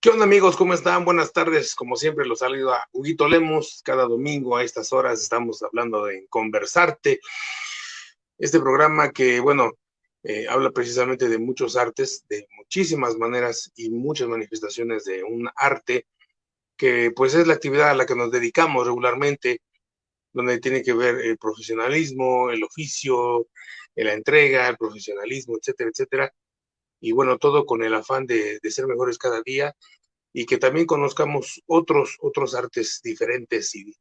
¿Qué onda, amigos? ¿Cómo están? Buenas tardes. Como siempre, los saluda Huguito Lemos. Cada domingo a estas horas estamos hablando de Conversarte. Este programa que, bueno, habla precisamente de muchos artes, de muchísimas maneras y muchas manifestaciones de un arte que, pues, es la actividad a la que nos dedicamos regularmente, donde tiene que ver el profesionalismo, el oficio, la entrega, el profesionalismo, etcétera, etcétera. Y bueno, todo con el afán de ser mejores cada día y que también conozcamos otros artes diferentes y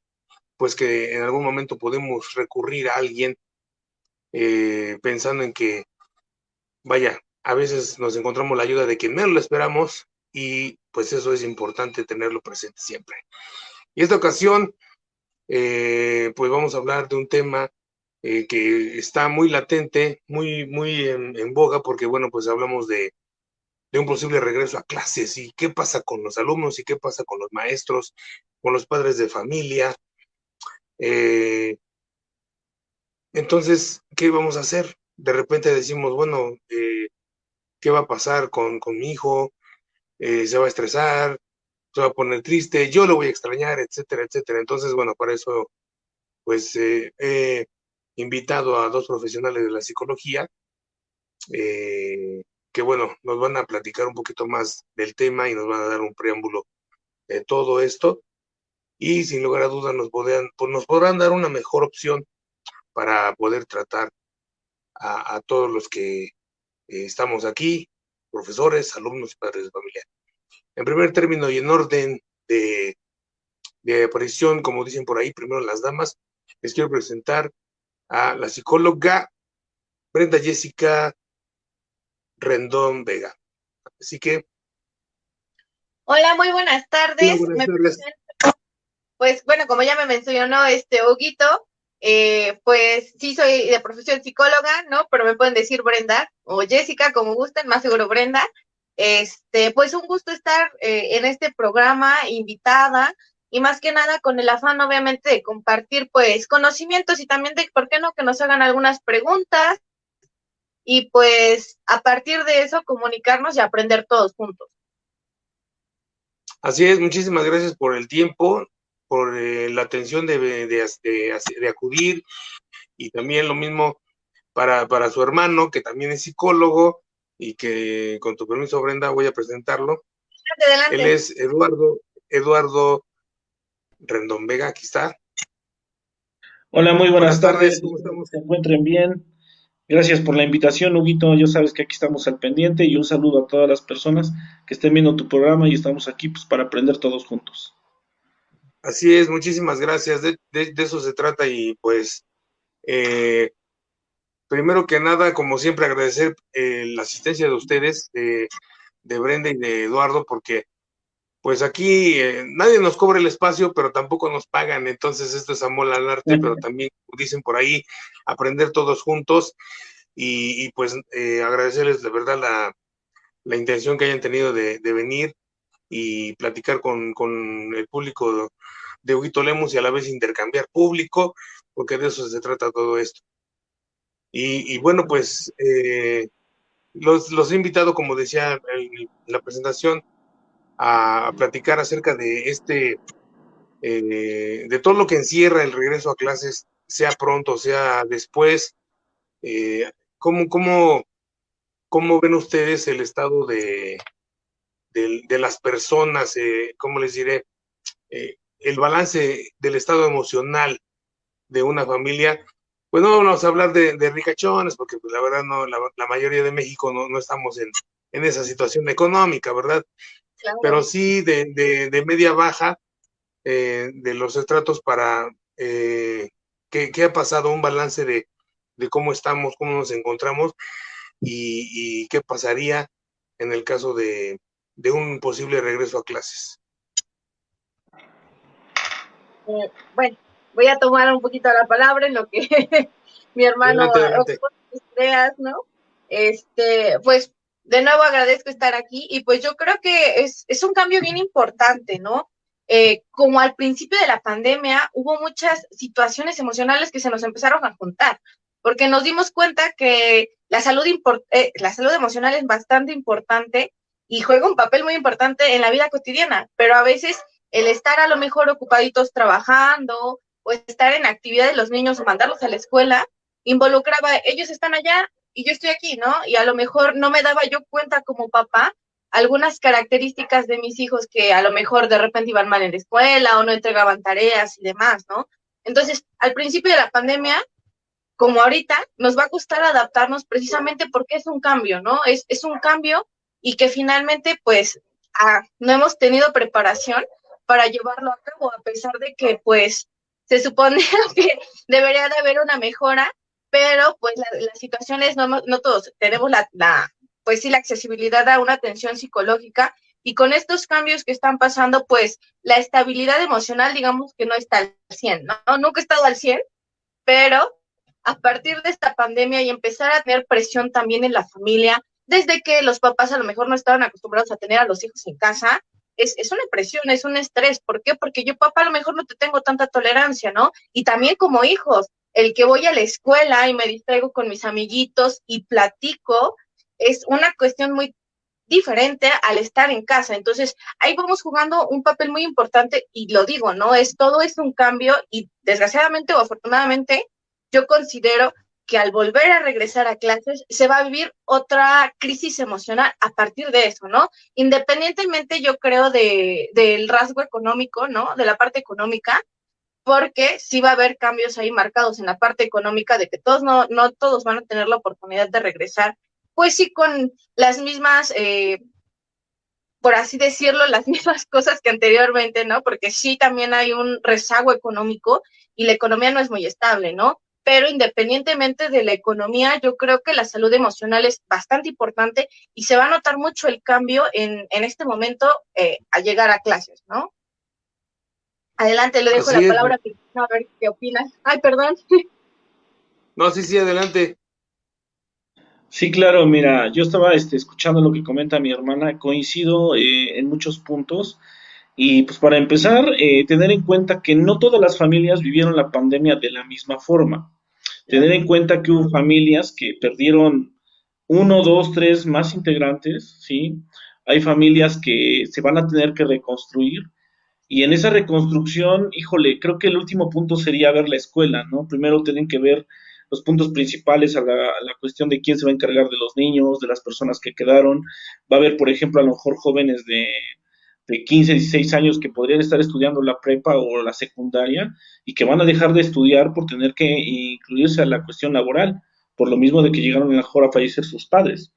pues que en algún momento podemos recurrir a alguien pensando en que, vaya, a veces nos encontramos la ayuda de quien menos lo esperamos y pues eso es importante tenerlo presente siempre. Y esta ocasión, pues vamos a hablar de un tema que está muy latente, muy en boga, porque bueno, pues hablamos de un posible regreso a clases y qué pasa con los alumnos y qué pasa con los maestros, con los padres de familia. Entonces, ¿qué vamos a hacer? De repente decimos, bueno, ¿qué va a pasar con mi hijo? ¿Se va a estresar? ¿Se va a poner triste? ¿Yo lo voy a extrañar? Etcétera, etcétera. Entonces, bueno, para eso, pues, he invitado a dos profesionales de la psicología que, bueno, nos van a platicar un poquito más del tema y nos van a dar un preámbulo de todo esto. Y sin lugar a dudas nos podrán dar una mejor opción para poder tratar a todos los que estamos aquí, profesores, alumnos y padres de familia. En primer término y en orden de aparición, como dicen por ahí, primero las damas, les quiero presentar a la psicóloga Brenda Jessica Rendón Vega. Así que... Hola, muy buenas Hola, tardes. buenas tardes. Pues bueno, como ya me mencionó Huguito, pues sí soy de profesión psicóloga, ¿no? Pero me pueden decir Brenda o Jessica, como gusten, más seguro Brenda. Pues un gusto estar en este programa, invitada, y más que nada con el afán, obviamente, de compartir, pues, conocimientos y también de, ¿por qué no?, que nos hagan algunas preguntas y, pues, a partir de eso, comunicarnos y aprender todos juntos. Así es, muchísimas gracias por el tiempo, por la atención de acudir, y también lo mismo para su hermano, que también es psicólogo, y que con tu permiso, Brenda, voy a presentarlo. Él Adelante. es Eduardo Rendón Vega, aquí está. Hola, muy buenas Buenas tardes, tardes, ¿cómo espero que estamos? se encuentren bien. Gracias por la invitación, Huguito. Ya sabes que aquí estamos al pendiente y un saludo a todas las personas que estén viendo tu programa y estamos aquí pues, para aprender todos juntos. Así es, muchísimas gracias, de eso se trata y pues primero que nada, como siempre, agradecer la asistencia de ustedes, de Brenda y de Eduardo, porque pues aquí nadie nos cobra el espacio, pero tampoco nos pagan, entonces esto es amor al arte, pero también, como dicen por ahí, aprender todos juntos y pues agradecerles de verdad la intención que hayan tenido de venir y platicar con el público de Huguito Lemos y a la vez intercambiar público, porque de eso se trata todo esto. Y bueno, pues los he invitado, como decía en la presentación, a platicar acerca de de todo lo que encierra el regreso a clases, sea pronto, sea después. Eh, ¿cómo, cómo, ¿Cómo ven ustedes el estado de las personas? ¿Cómo les diré? El balance del estado emocional de una familia. Pues no vamos a hablar de ricachones, porque pues, la verdad no, la mayoría de México no estamos en esa situación económica, ¿verdad? Pero Claro. sí de media baja, de los estratos para qué ha pasado, un balance de cómo estamos, cómo nos encontramos y qué pasaría en el caso de un posible regreso a clases. Bueno, voy a tomar un poquito la palabra en lo que mi hermano Adelante, adelante. ideas, ¿no? Pues de nuevo agradezco estar aquí y pues yo creo que es un cambio bien importante, ¿no? Como al principio de la pandemia hubo muchas situaciones emocionales que se nos empezaron a juntar, porque nos dimos cuenta que la salud emocional es bastante importante y juega un papel muy importante en la vida cotidiana, pero a veces el estar a lo mejor ocupaditos trabajando o estar en actividades de los niños o mandarlos a la escuela, involucraba, ellos están allá y yo estoy aquí, ¿no? Y a lo mejor no me daba yo cuenta como papá algunas características de mis hijos que a lo mejor de repente iban mal en la escuela o no entregaban tareas y demás, ¿no? Entonces, al principio de la pandemia, como ahorita, nos va a costar adaptarnos precisamente porque es un cambio, ¿no? Es un cambio y que finalmente, pues, no hemos tenido preparación para llevarlo a cabo, a pesar de que, pues, se supone que debería de haber una mejora, pero, pues, las situaciones, no todos tenemos pues sí, la accesibilidad a una atención psicológica, y con estos cambios que están pasando, pues, la estabilidad emocional, digamos que no está al 100, ¿no? Nunca he estado al 100, pero a partir de esta pandemia y empezar a tener presión también en la familia, desde que los papás a lo mejor no estaban acostumbrados a tener a los hijos en casa, es una presión, es un estrés. ¿Por qué? Porque yo, papá, a lo mejor no te tengo tanta tolerancia, ¿no? Y también como hijos, el que voy a la escuela y me distraigo con mis amiguitos y platico, es una cuestión muy diferente al estar en casa. Entonces, ahí vamos jugando un papel muy importante y lo digo, ¿no? Todo es un cambio y desgraciadamente o afortunadamente, yo considero que al volver a regresar a clases se va a vivir otra crisis emocional a partir de eso, ¿no? Independientemente, yo creo, del rasgo económico, ¿no? De la parte económica, porque sí va a haber cambios ahí marcados en la parte económica de que todos no todos van a tener la oportunidad de regresar, pues sí, con las mismas, por así decirlo, las mismas cosas que anteriormente, ¿no? Porque sí también hay un rezago económico y la economía no es muy estable, ¿no? Pero independientemente de la economía, yo creo que la salud emocional es bastante importante y se va a notar mucho el cambio en este momento al llegar a clases, ¿no? Adelante, le dejo Así la es. palabra a ver qué opinas. Ay, perdón. No, sí, sí, adelante. Sí, claro, mira, yo estaba escuchando lo que comenta mi hermana, coincido en muchos puntos y pues para empezar, tener en cuenta que no todas las familias vivieron la pandemia de la misma forma. Tener en cuenta que hubo familias que perdieron uno, dos, tres más integrantes, ¿sí? Hay familias que se van a tener que reconstruir y en esa reconstrucción, híjole, creo que el último punto sería ver la escuela, ¿no? Primero tienen que ver los puntos principales a la cuestión de quién se va a encargar de los niños, de las personas que quedaron. Va a haber, por ejemplo, a lo mejor jóvenes de 15, 16 años que podrían estar estudiando la prepa o la secundaria y que van a dejar de estudiar por tener que incluirse a la cuestión laboral, por lo mismo de que llegaron a lo mejor a fallecer sus padres.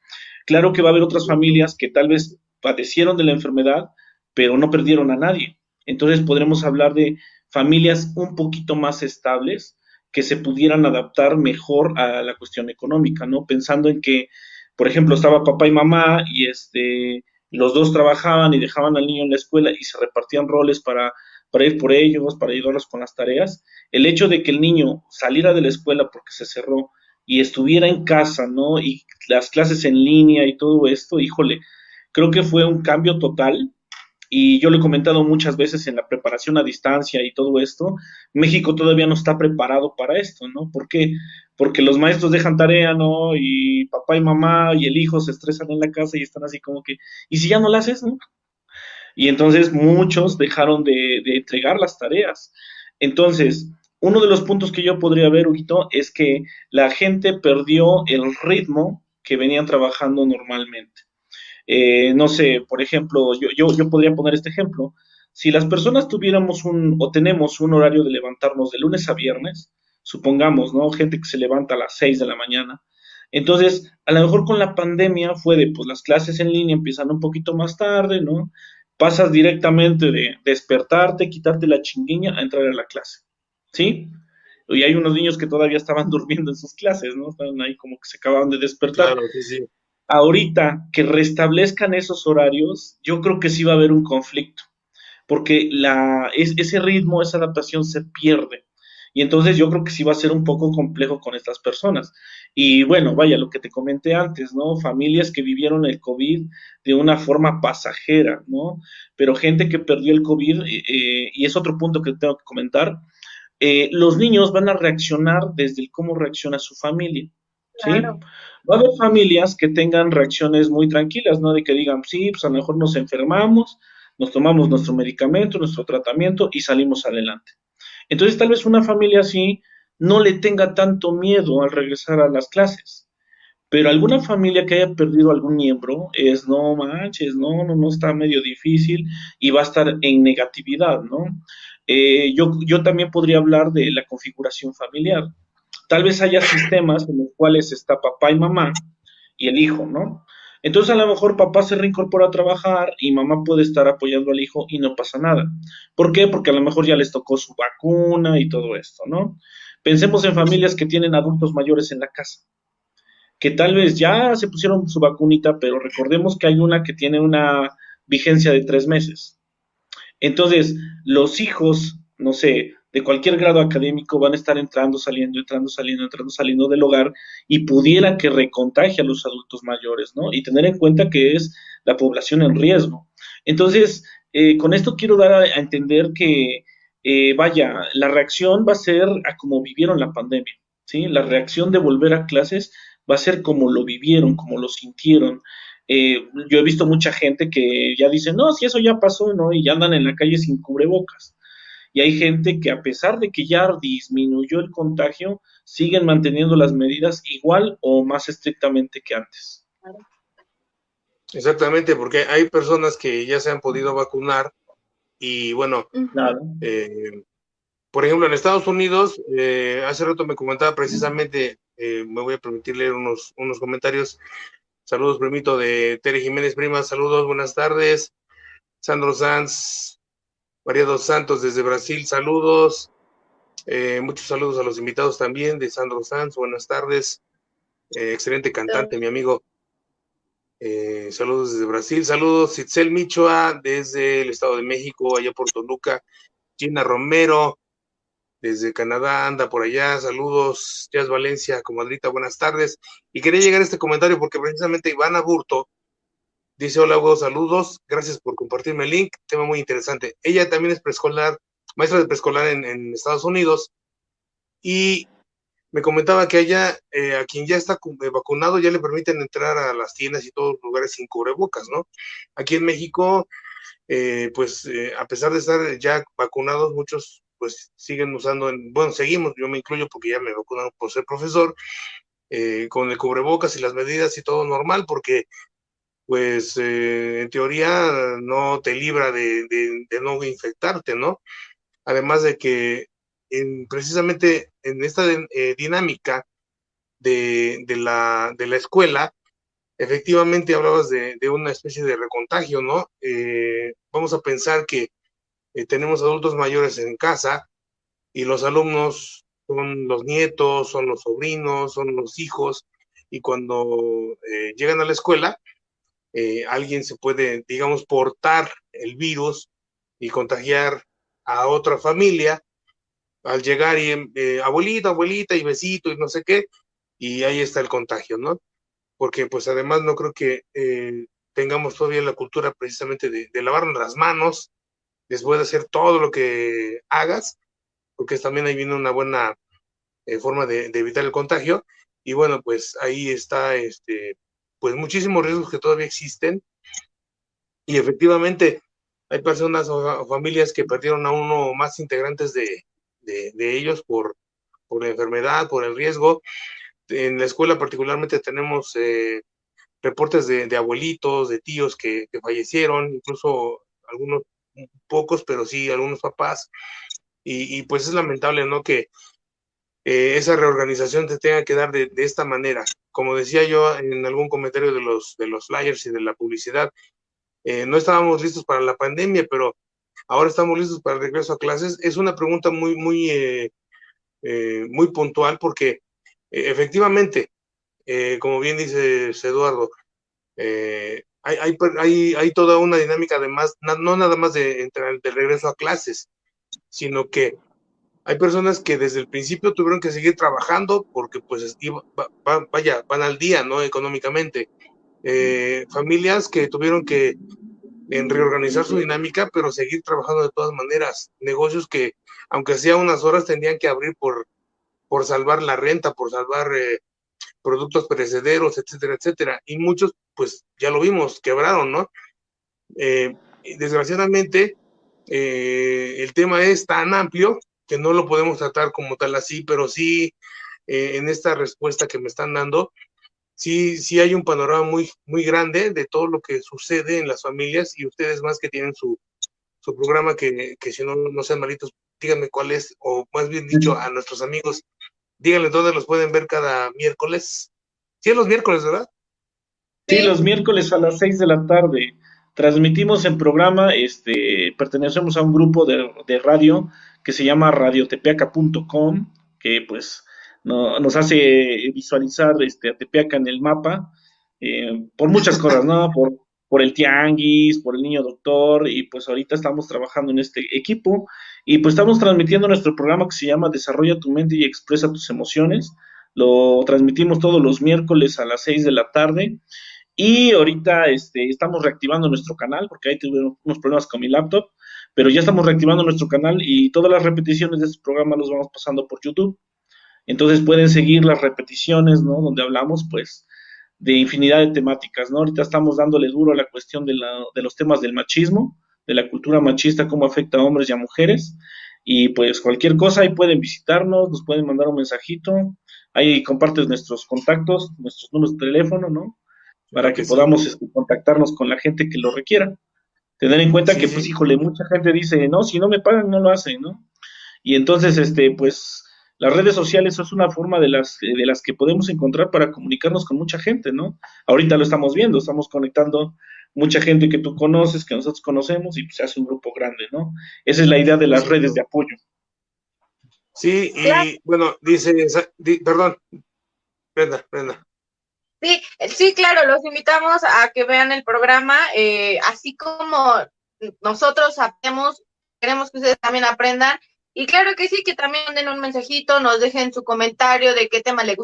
Claro que va a haber otras familias que tal vez padecieron de la enfermedad, pero no perdieron a nadie. Entonces podremos hablar de familias un poquito más estables que se pudieran adaptar mejor a la cuestión económica, ¿no? Pensando en que, por ejemplo, estaba papá y mamá y los dos trabajaban y dejaban al niño en la escuela y se repartían roles para ir por ellos, para ayudarlos con las tareas. El hecho de que el niño saliera de la escuela porque se cerró y estuviera en casa, ¿no? Y las clases en línea y todo esto, híjole, creo que fue un cambio total y yo lo he comentado muchas veces en la preparación a distancia y todo esto, México todavía no está preparado para esto, ¿no? ¿Por qué? Porque los maestros dejan tarea, ¿no? Y papá y mamá y el hijo se estresan en la casa y están así como que, ¿y si ya no la haces, no? Y entonces muchos dejaron de entregar las tareas. Entonces, uno de los puntos que yo podría ver, Huguito, es que la gente perdió el ritmo que venían trabajando normalmente. No sé, por ejemplo, yo podría poner este ejemplo. Si las personas tuviéramos o tenemos un horario de levantarnos de lunes a viernes, supongamos, ¿no? Gente que se levanta a las 6 de la mañana. Entonces, a lo mejor con la pandemia fue pues las clases en línea empiezan un poquito más tarde, ¿no? Pasas directamente de despertarte, quitarte la chinguiña a entrar a la clase, ¿sí? Y hay unos niños que todavía estaban durmiendo en sus clases, ¿no? Estaban ahí como que se acababan de despertar. Claro, sí, sí. Ahorita que restablezcan esos horarios, yo creo que sí va a haber un conflicto, porque ese ritmo, esa adaptación se pierde. Y entonces yo creo que sí va a ser un poco complejo con estas personas. Y bueno, vaya, lo que te comenté antes, ¿no? Familias que vivieron el COVID de una forma pasajera, ¿no? Pero gente que perdió el COVID, y es otro punto que tengo que comentar, los niños van a reaccionar desde el cómo reacciona su familia. ¿sí? claro. Va a haber familias que tengan reacciones muy tranquilas, ¿no? De que digan, sí, pues a lo mejor nos enfermamos, nos tomamos nuestro medicamento, nuestro tratamiento y salimos adelante. Entonces, tal vez una familia así no le tenga tanto miedo al regresar a las clases. Pero alguna familia que haya perdido algún miembro es, no manches, no, está medio difícil y va a estar en negatividad, ¿no? Yo también podría hablar de la configuración familiar. Tal vez haya sistemas en los cuales está papá y mamá y el hijo, ¿no? Entonces a lo mejor papá se reincorpora a trabajar y mamá puede estar apoyando al hijo y no pasa nada. ¿Por qué? Porque a lo mejor ya les tocó su vacuna y todo esto, ¿no? Pensemos en familias que tienen adultos mayores en la casa que tal vez ya se pusieron su vacunita, pero recordemos que hay una que tiene una vigencia de 3 meses. Entonces, los hijos, no sé, de cualquier grado académico van a estar entrando, saliendo del hogar y pudiera que recontagie a los adultos mayores, ¿no? Y tener en cuenta que es la población en riesgo. Entonces, con esto quiero dar a entender que, vaya, la reacción va a ser a como vivieron la pandemia, ¿sí? La reacción de volver a clases va a ser como lo vivieron, como lo sintieron. Yo he visto mucha gente que ya dice, no, si eso ya pasó, ¿no? Y ya andan en la calle sin cubrebocas. Y hay gente que a pesar de que ya disminuyó el contagio, siguen manteniendo las medidas igual o más estrictamente que antes. Exactamente, porque hay personas que ya se han podido vacunar y bueno, Claro. por ejemplo, en Estados Unidos, hace rato me comentaba precisamente, me voy a permitir leer unos comentarios. Saludos, primito de Tere Jiménez Prima, saludos, buenas tardes. Sandro Sanz, María dos Santos desde Brasil, saludos. Muchos saludos a los invitados también de Sandro Sanz, buenas tardes. Excelente cantante, mi amigo. Saludos desde Brasil, saludos Itzel Michoa desde el Estado de México, allá por Toluca. Gina Romero desde Canadá, anda por allá, saludos. Jazz Valencia, comadrita, buenas tardes. Y quería llegar a este comentario porque precisamente Iván Aburto dice: hola Hugo, saludos, gracias por compartirme el link, tema muy interesante. Ella también es preescolar, maestra de preescolar en Estados Unidos, y me comentaba que allá, a quien ya está vacunado, ya le permiten entrar a las tiendas y todos los lugares sin cubrebocas, ¿no? Aquí en México, a pesar de estar ya vacunados, muchos pues siguen usando, bueno, seguimos, yo me incluyo porque ya me vacunaron por ser profesor, con el cubrebocas y las medidas y todo normal, porque pues en teoría no te libra de no infectarte, ¿no? Además de que precisamente en esta dinámica de la escuela, efectivamente hablabas de una especie de recontagio, ¿no? Vamos a pensar que tenemos adultos mayores en casa y los alumnos son los nietos, son los sobrinos, son los hijos, y cuando llegan a la escuela, alguien se puede, digamos, portar el virus y contagiar a otra familia al llegar y abuelita, abuelita y besito y no sé qué, y ahí está el contagio, ¿no? Porque pues además no creo que tengamos todavía la cultura precisamente de lavarnos las manos después de hacer todo lo que hagas, porque también ahí viene una buena forma de evitar el contagio, y bueno, pues ahí está, pues muchísimos riesgos que todavía existen. Y efectivamente, hay personas o familias que perdieron a uno o más integrantes de ellos por la enfermedad, por el riesgo. En la escuela particularmente tenemos reportes de abuelitos, de tíos que fallecieron, incluso algunos pocos, pero sí algunos papás. Y pues es lamentable, ¿no? Que esa reorganización te tenga que dar de esta manera. Como decía yo en algún comentario de los flyers y de la publicidad, no estábamos listos para la pandemia, pero ahora estamos listos para el regreso a clases. Es una pregunta muy puntual porque efectivamente, como bien dice Eduardo, hay toda una dinámica además, no nada más de regreso a clases, sino que hay personas que desde el principio tuvieron que seguir trabajando porque pues vaya, van al día, ¿no? Económicamente. Familias que tuvieron que reorganizar su dinámica, pero seguir trabajando de todas maneras. Negocios que, aunque sea unas horas, tendrían que abrir por salvar la renta, por salvar productos perecederos, etcétera, etcétera. Y muchos, pues ya lo vimos, quebraron, ¿no? Desgraciadamente, el tema es tan amplio que no lo podemos tratar como tal así, pero sí, en esta respuesta que me están dando, sí hay un panorama muy, muy grande de todo lo que sucede en las familias, y ustedes más que tienen su programa, que si no sean malitos, díganme cuál es, o más bien dicho, a nuestros amigos, díganle dónde los pueden ver cada miércoles. Sí, es los miércoles, ¿verdad? Sí, los miércoles a las 6 de la tarde transmitimos el programa, pertenecemos a un grupo de radio que se llama radiotepeaca.com, que pues nos hace visualizar a Tepeaca en el mapa, por muchas cosas, ¿no? Por el tianguis, por el niño doctor, y pues ahorita estamos trabajando en este equipo, y pues estamos transmitiendo nuestro programa que se llama Desarrolla tu mente y expresa tus emociones. Lo transmitimos todos los miércoles a las 6 de la tarde. Y ahorita estamos reactivando nuestro canal, porque ahí tuve unos problemas con mi laptop, pero ya estamos reactivando nuestro canal y todas las repeticiones de este programa los vamos pasando por YouTube. Entonces pueden seguir las repeticiones, ¿no? Donde hablamos, pues, de infinidad de temáticas, ¿no? Ahorita estamos dándole duro a la cuestión de los temas del machismo, de la cultura machista, cómo afecta a hombres y a mujeres. Y pues cualquier cosa, ahí pueden visitarnos, nos pueden mandar un mensajito, ahí compartes nuestros contactos, nuestros números de teléfono, ¿no? Para Claro que que sí. podamos contactarnos con la gente que lo requiera. Tener en cuenta Sí, que, sí. pues, híjole, mucha gente dice, no, si no me pagan, no lo hacen, ¿no? Y entonces, pues, las redes sociales es una forma de las que podemos encontrar para comunicarnos con mucha gente, ¿no? Ahorita lo estamos viendo, estamos conectando mucha gente que tú conoces, que nosotros conocemos, y pues se hace un grupo grande, ¿no? Esa es la idea de las Sí, redes de apoyo. sí, Claro. y bueno, dice, perdón, Brenda. Sí, sí, claro, los invitamos a que vean el programa, así como nosotros aprendemos, queremos que ustedes también aprendan, y claro que sí, que también den un mensajito, nos dejen su comentario de qué tema les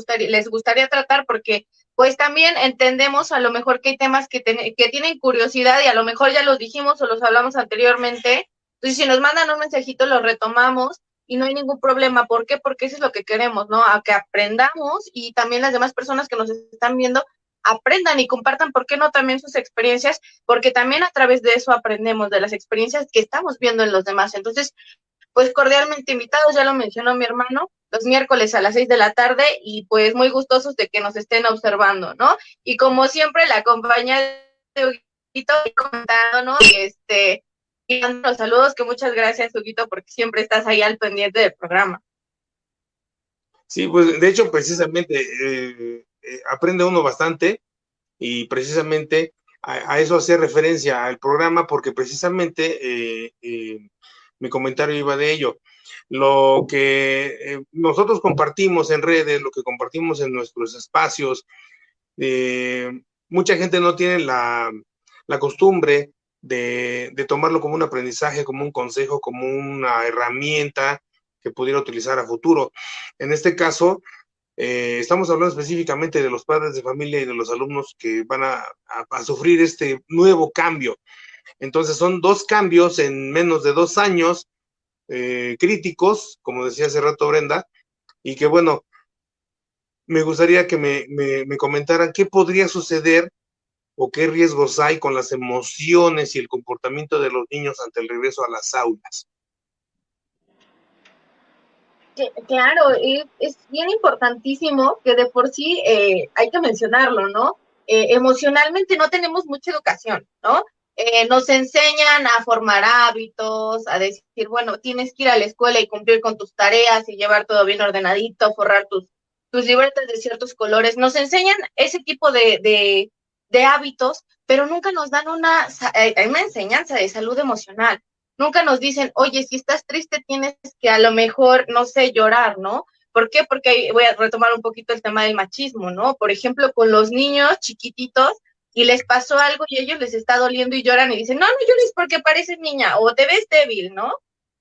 gustaría tratar, porque pues también entendemos a lo mejor que hay temas que tienen curiosidad y a lo mejor ya los dijimos o los hablamos anteriormente, entonces si nos mandan un mensajito los retomamos y no hay ningún problema. ¿Por qué? Porque eso es lo que queremos, ¿no? A que aprendamos y también las demás personas que nos están viendo aprendan y compartan, ¿por qué no también sus experiencias? Porque también a través de eso aprendemos, de las experiencias que estamos viendo en los demás. Entonces, pues cordialmente invitados, ya lo mencionó mi hermano, los miércoles a las 6 de la tarde y pues muy gustosos de que nos estén observando, ¿no? Y como siempre, la compañía de Huguito comentando, ¿no? Y dando los saludos, que muchas gracias, Huguito, porque siempre estás ahí al pendiente del programa. Sí, pues de hecho, precisamente aprende uno bastante, y precisamente a eso hacía referencia al programa, porque precisamente mi comentario iba de ello. Lo que nosotros compartimos en redes, lo que compartimos en nuestros espacios, mucha gente no tiene la costumbre de tomarlo como un aprendizaje, como un consejo, como una herramienta que pudiera utilizar a futuro. En este caso, estamos hablando específicamente de los padres de familia y de los alumnos que van a sufrir este nuevo cambio. Entonces son 2 cambios en menos de 2 años, críticos, como decía hace rato Brenda, y que bueno, me gustaría que me comentaran qué podría suceder o qué riesgos hay con las emociones y el comportamiento de los niños ante el regreso a las aulas. Claro, es bien importantísimo que de por sí hay que mencionarlo, ¿no? Emocionalmente no tenemos mucha educación, ¿no? Nos enseñan a formar hábitos, a decir, bueno, tienes que ir a la escuela y cumplir con tus tareas y llevar todo bien ordenadito, forrar tus libretas de ciertos colores. Nos enseñan ese tipo de hábitos, pero nunca nos dan una enseñanza de salud emocional. Nunca nos dicen, oye, si estás triste tienes que a lo mejor, no sé, llorar, ¿no? ¿Por qué? Porque ahí voy a retomar un poquito el tema del machismo, ¿no? Por ejemplo, con los niños chiquititos y les pasó algo y a ellos les está doliendo y lloran y dicen, no, no llores porque pareces niña o te ves débil, ¿no?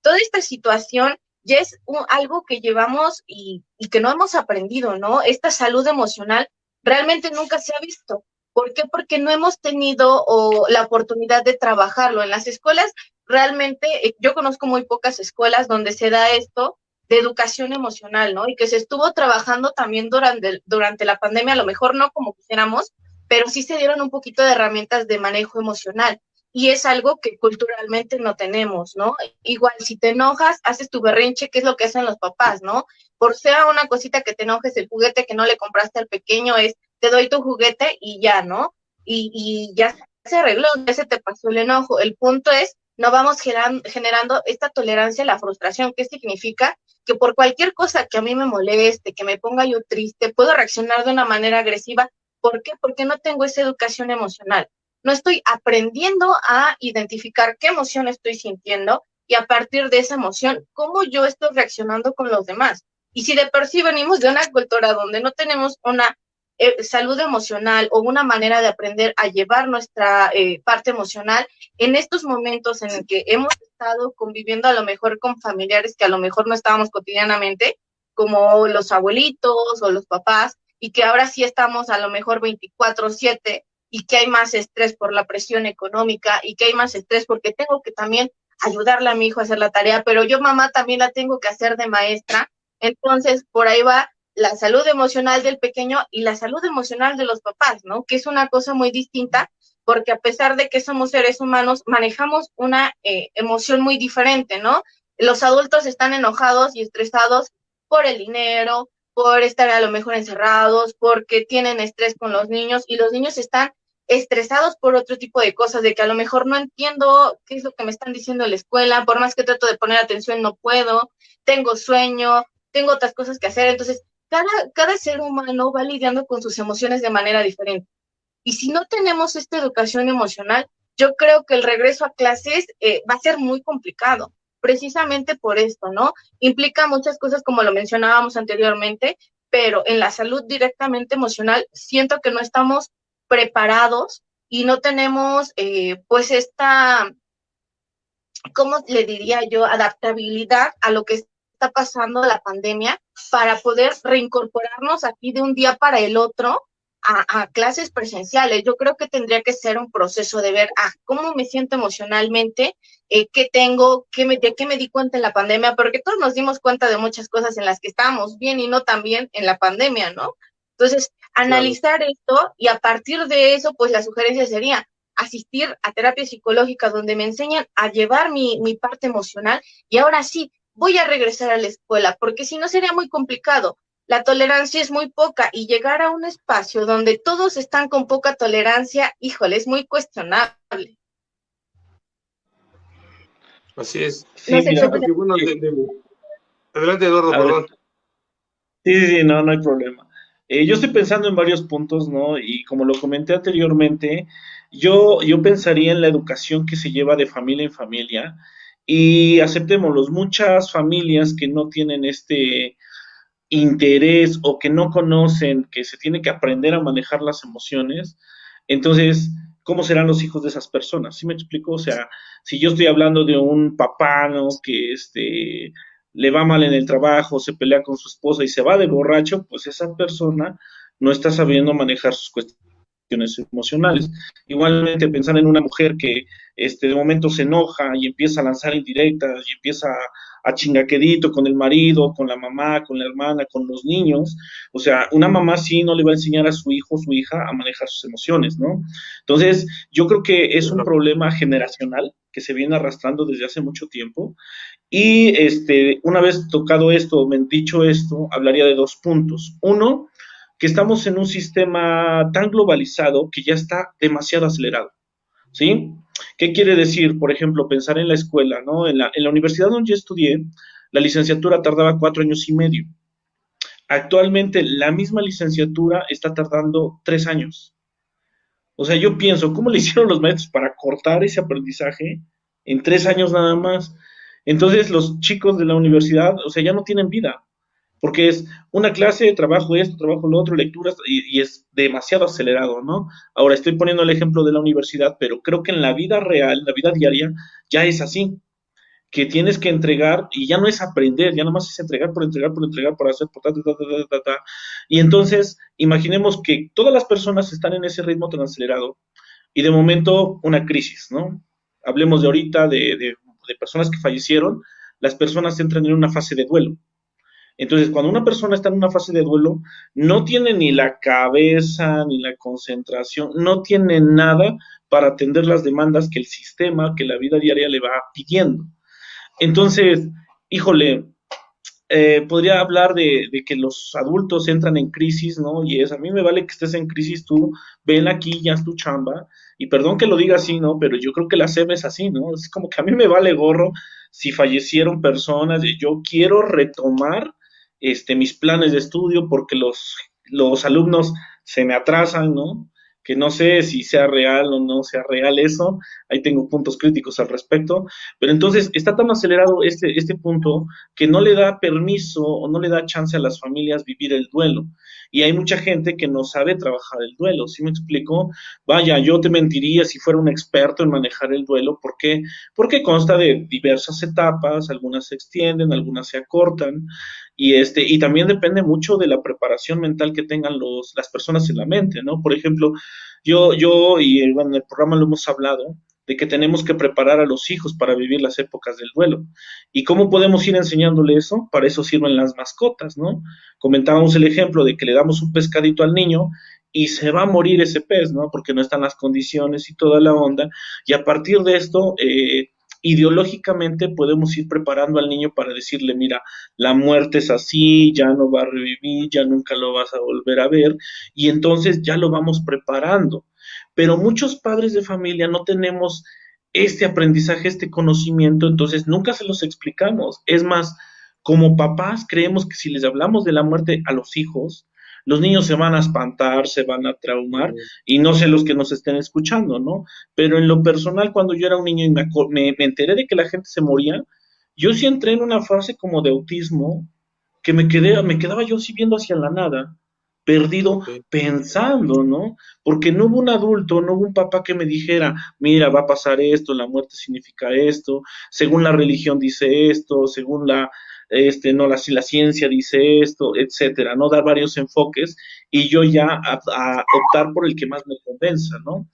Toda esta situación ya es algo que llevamos y que no hemos aprendido, ¿no? Esta salud emocional realmente nunca se ha visto. ¿Por qué? Porque no hemos tenido la oportunidad de trabajarlo. En las escuelas realmente, yo conozco muy pocas escuelas donde se da esto, de educación emocional, ¿no? Y que se estuvo trabajando también durante la pandemia, a lo mejor no como quisiéramos, pero sí se dieron un poquito de herramientas de manejo emocional. Y es algo que culturalmente no tenemos, ¿no? Igual, si te enojas, haces tu berrinche, que es lo que hacen los papás, ¿no? Por sea una cosita que te enojes, el juguete que no le compraste al pequeño es, te doy tu juguete y ya, ¿no? Y ya se arregló, ya se te pasó el enojo. El punto es, no vamos generando esta tolerancia a la frustración. ¿Qué significa? Que por cualquier cosa que a mí me moleste, que me ponga yo triste, puedo reaccionar de una manera agresiva. ¿Por qué? Porque no tengo esa educación emocional. No estoy aprendiendo a identificar qué emoción estoy sintiendo y a partir de esa emoción, cómo yo estoy reaccionando con los demás. Y si de por sí venimos de una cultura donde no tenemos una salud emocional o una manera de aprender a llevar nuestra parte emocional, en estos momentos en el que hemos estado conviviendo a lo mejor con familiares que a lo mejor no estábamos cotidianamente, como los abuelitos o los papás, y que ahora sí estamos a lo mejor 24/7 y que hay más estrés por la presión económica y que hay más estrés porque tengo que también ayudarle a mi hijo a hacer la tarea, pero yo mamá también la tengo que hacer de maestra. Entonces, por ahí va la salud emocional del pequeño y la salud emocional de los papás, ¿no? Que es una cosa muy distinta, porque a pesar de que somos seres humanos, manejamos una emoción muy diferente, ¿no? Los adultos están enojados y estresados por el dinero, por estar a lo mejor encerrados, porque tienen estrés con los niños y los niños están estresados por otro tipo de cosas, de que a lo mejor no entiendo qué es lo que me están diciendo en la escuela, por más que trato de poner atención no puedo, tengo sueño, tengo otras cosas que hacer, entonces cada ser humano va lidiando con sus emociones de manera diferente. Y si no tenemos esta educación emocional, yo creo que el regreso a clases va a ser muy complicado, precisamente por esto, ¿no? Implica muchas cosas como lo mencionábamos anteriormente, pero en la salud directamente emocional siento que no estamos preparados y no tenemos pues esta, ¿cómo le diría yo?, adaptabilidad a lo que está pasando la pandemia para poder reincorporarnos aquí de un día para el otro a clases presenciales. Yo creo que tendría que ser un proceso de ver, cómo me siento emocionalmente, qué tengo, de qué me di cuenta en la pandemia, porque todos nos dimos cuenta de muchas cosas en las que estábamos bien y no tan bien en la pandemia, ¿no? Entonces, analizar esto y a partir de eso, pues la sugerencia sería asistir a terapia psicológica donde me enseñan a llevar mi parte emocional y ahora sí, voy a regresar a la escuela, porque si no sería muy complicado. La tolerancia es muy poca y llegar a un espacio donde todos están con poca tolerancia, híjole, es muy cuestionable. Así es. Sí, No sé qué mira, Siento que, bueno, adelante, Eduardo, a ver, perdón. sí, sí, sí, no, no hay problema. Yo estoy pensando en varios puntos, ¿no? Y como lo comenté anteriormente, yo pensaría en la educación que se lleva de familia en familia y aceptémoslos, muchas familias que no tienen este interés o que no conocen que se tiene que aprender a manejar las emociones, entonces, ¿cómo serán los hijos de esas personas? ¿Sí me explico? O sea, si yo estoy hablando de un papá, ¿no? Que le va mal en el trabajo, se pelea con su esposa y se va de borracho, pues esa persona no está sabiendo manejar sus cuestiones emocionales. Igualmente, pensar en una mujer que de momento se enoja y empieza a lanzar indirectas y empieza a chingaquedito con el marido, con la mamá, con la hermana, con los niños. O sea, una mamá sí no le va a enseñar a su hijo o su hija a manejar sus emociones, ¿no? Entonces, yo creo que es un problema generacional que se viene arrastrando desde hace mucho tiempo. Y una vez tocado esto, dicho esto, hablaría de dos puntos. Uno, que estamos en un sistema tan globalizado que ya está demasiado acelerado, ¿sí? ¿Qué quiere decir? Por ejemplo, pensar en la escuela, ¿no? En la universidad donde yo estudié, la licenciatura tardaba 4 años y medio. Actualmente, la misma licenciatura está tardando 3 años. O sea, yo pienso, ¿cómo le hicieron los maestros para cortar ese aprendizaje en 3 años nada más? Entonces, los chicos de la universidad, o sea, ya no tienen vida porque es una clase, trabajo esto, trabajo lo otro, lecturas, y es demasiado acelerado, ¿no? Ahora estoy poniendo el ejemplo de la universidad, pero creo que en la vida real, en la vida diaria, ya es así, que tienes que entregar, y ya no es aprender, ya nada más es entregar por entregar, por entregar, por hacer, por ta, ta, ta, ta, ta, ta. Y entonces, imaginemos que todas las personas están en ese ritmo tan acelerado, y de momento una crisis, ¿no? Hablemos de ahorita de personas que fallecieron, las personas entran en una fase de duelo Entonces, cuando una persona está en una fase de duelo, no tiene ni la cabeza, ni la concentración, no tiene nada para atender las demandas que el sistema, que la vida diaria le va pidiendo. Entonces, híjole, podría hablar de que los adultos entran en crisis, ¿no? Y es, a mí me vale que estés en crisis tú, ven aquí, ya es tu chamba, y perdón que lo diga así, ¿no? Pero yo creo que la SEP es así, ¿no? Es como que a mí me vale gorro si fallecieron personas, yo quiero retomar mis planes de estudio porque los alumnos se me atrasan, ¿no? Que no sé si sea real o no sea real eso, ahí tengo puntos críticos al respecto, pero entonces está tan acelerado este punto que no le da permiso o no le da chance a las familias vivir el duelo. Y hay mucha gente que no sabe trabajar el duelo, ¿sí me explico? Vaya, yo te mentiría si fuera un experto en manejar el duelo, ¿por qué? Porque consta de diversas etapas, algunas se extienden, algunas se acortan, y también depende mucho de la preparación mental que tengan las personas en la mente, ¿no? Por ejemplo, bueno, en el programa lo hemos hablado, de que tenemos que preparar a los hijos para vivir las épocas del duelo. ¿Y cómo podemos ir enseñándole eso? Para eso sirven las mascotas, ¿no? Comentábamos el ejemplo de que le damos un pescadito al niño y se va a morir ese pez, ¿no? Porque no están las condiciones y toda la onda. Y a partir de esto, ideológicamente podemos ir preparando al niño para decirle, mira, la muerte es así, ya no va a revivir, ya nunca lo vas a volver a ver, y entonces ya lo vamos preparando. Pero muchos padres de familia no tenemos este aprendizaje, este conocimiento, entonces nunca se los explicamos. Es más, como papás creemos que si les hablamos de la muerte a los hijos, los niños se van a espantar, se van a traumar, y no sé los que nos estén escuchando, ¿no? Pero en lo personal, cuando yo era un niño y me enteré de que la gente se moría, yo sí entré en una fase como de autismo, que me quedaba yo sí viendo hacia la nada, perdido, Sí. pensando, ¿no? Porque no hubo un adulto, no hubo un papá que me dijera, mira, va a pasar esto, la muerte significa esto, según la religión dice esto, según no, la ciencia dice esto, etcétera, ¿no? Dar varios enfoques y yo ya a optar por el que más me convenza, ¿no?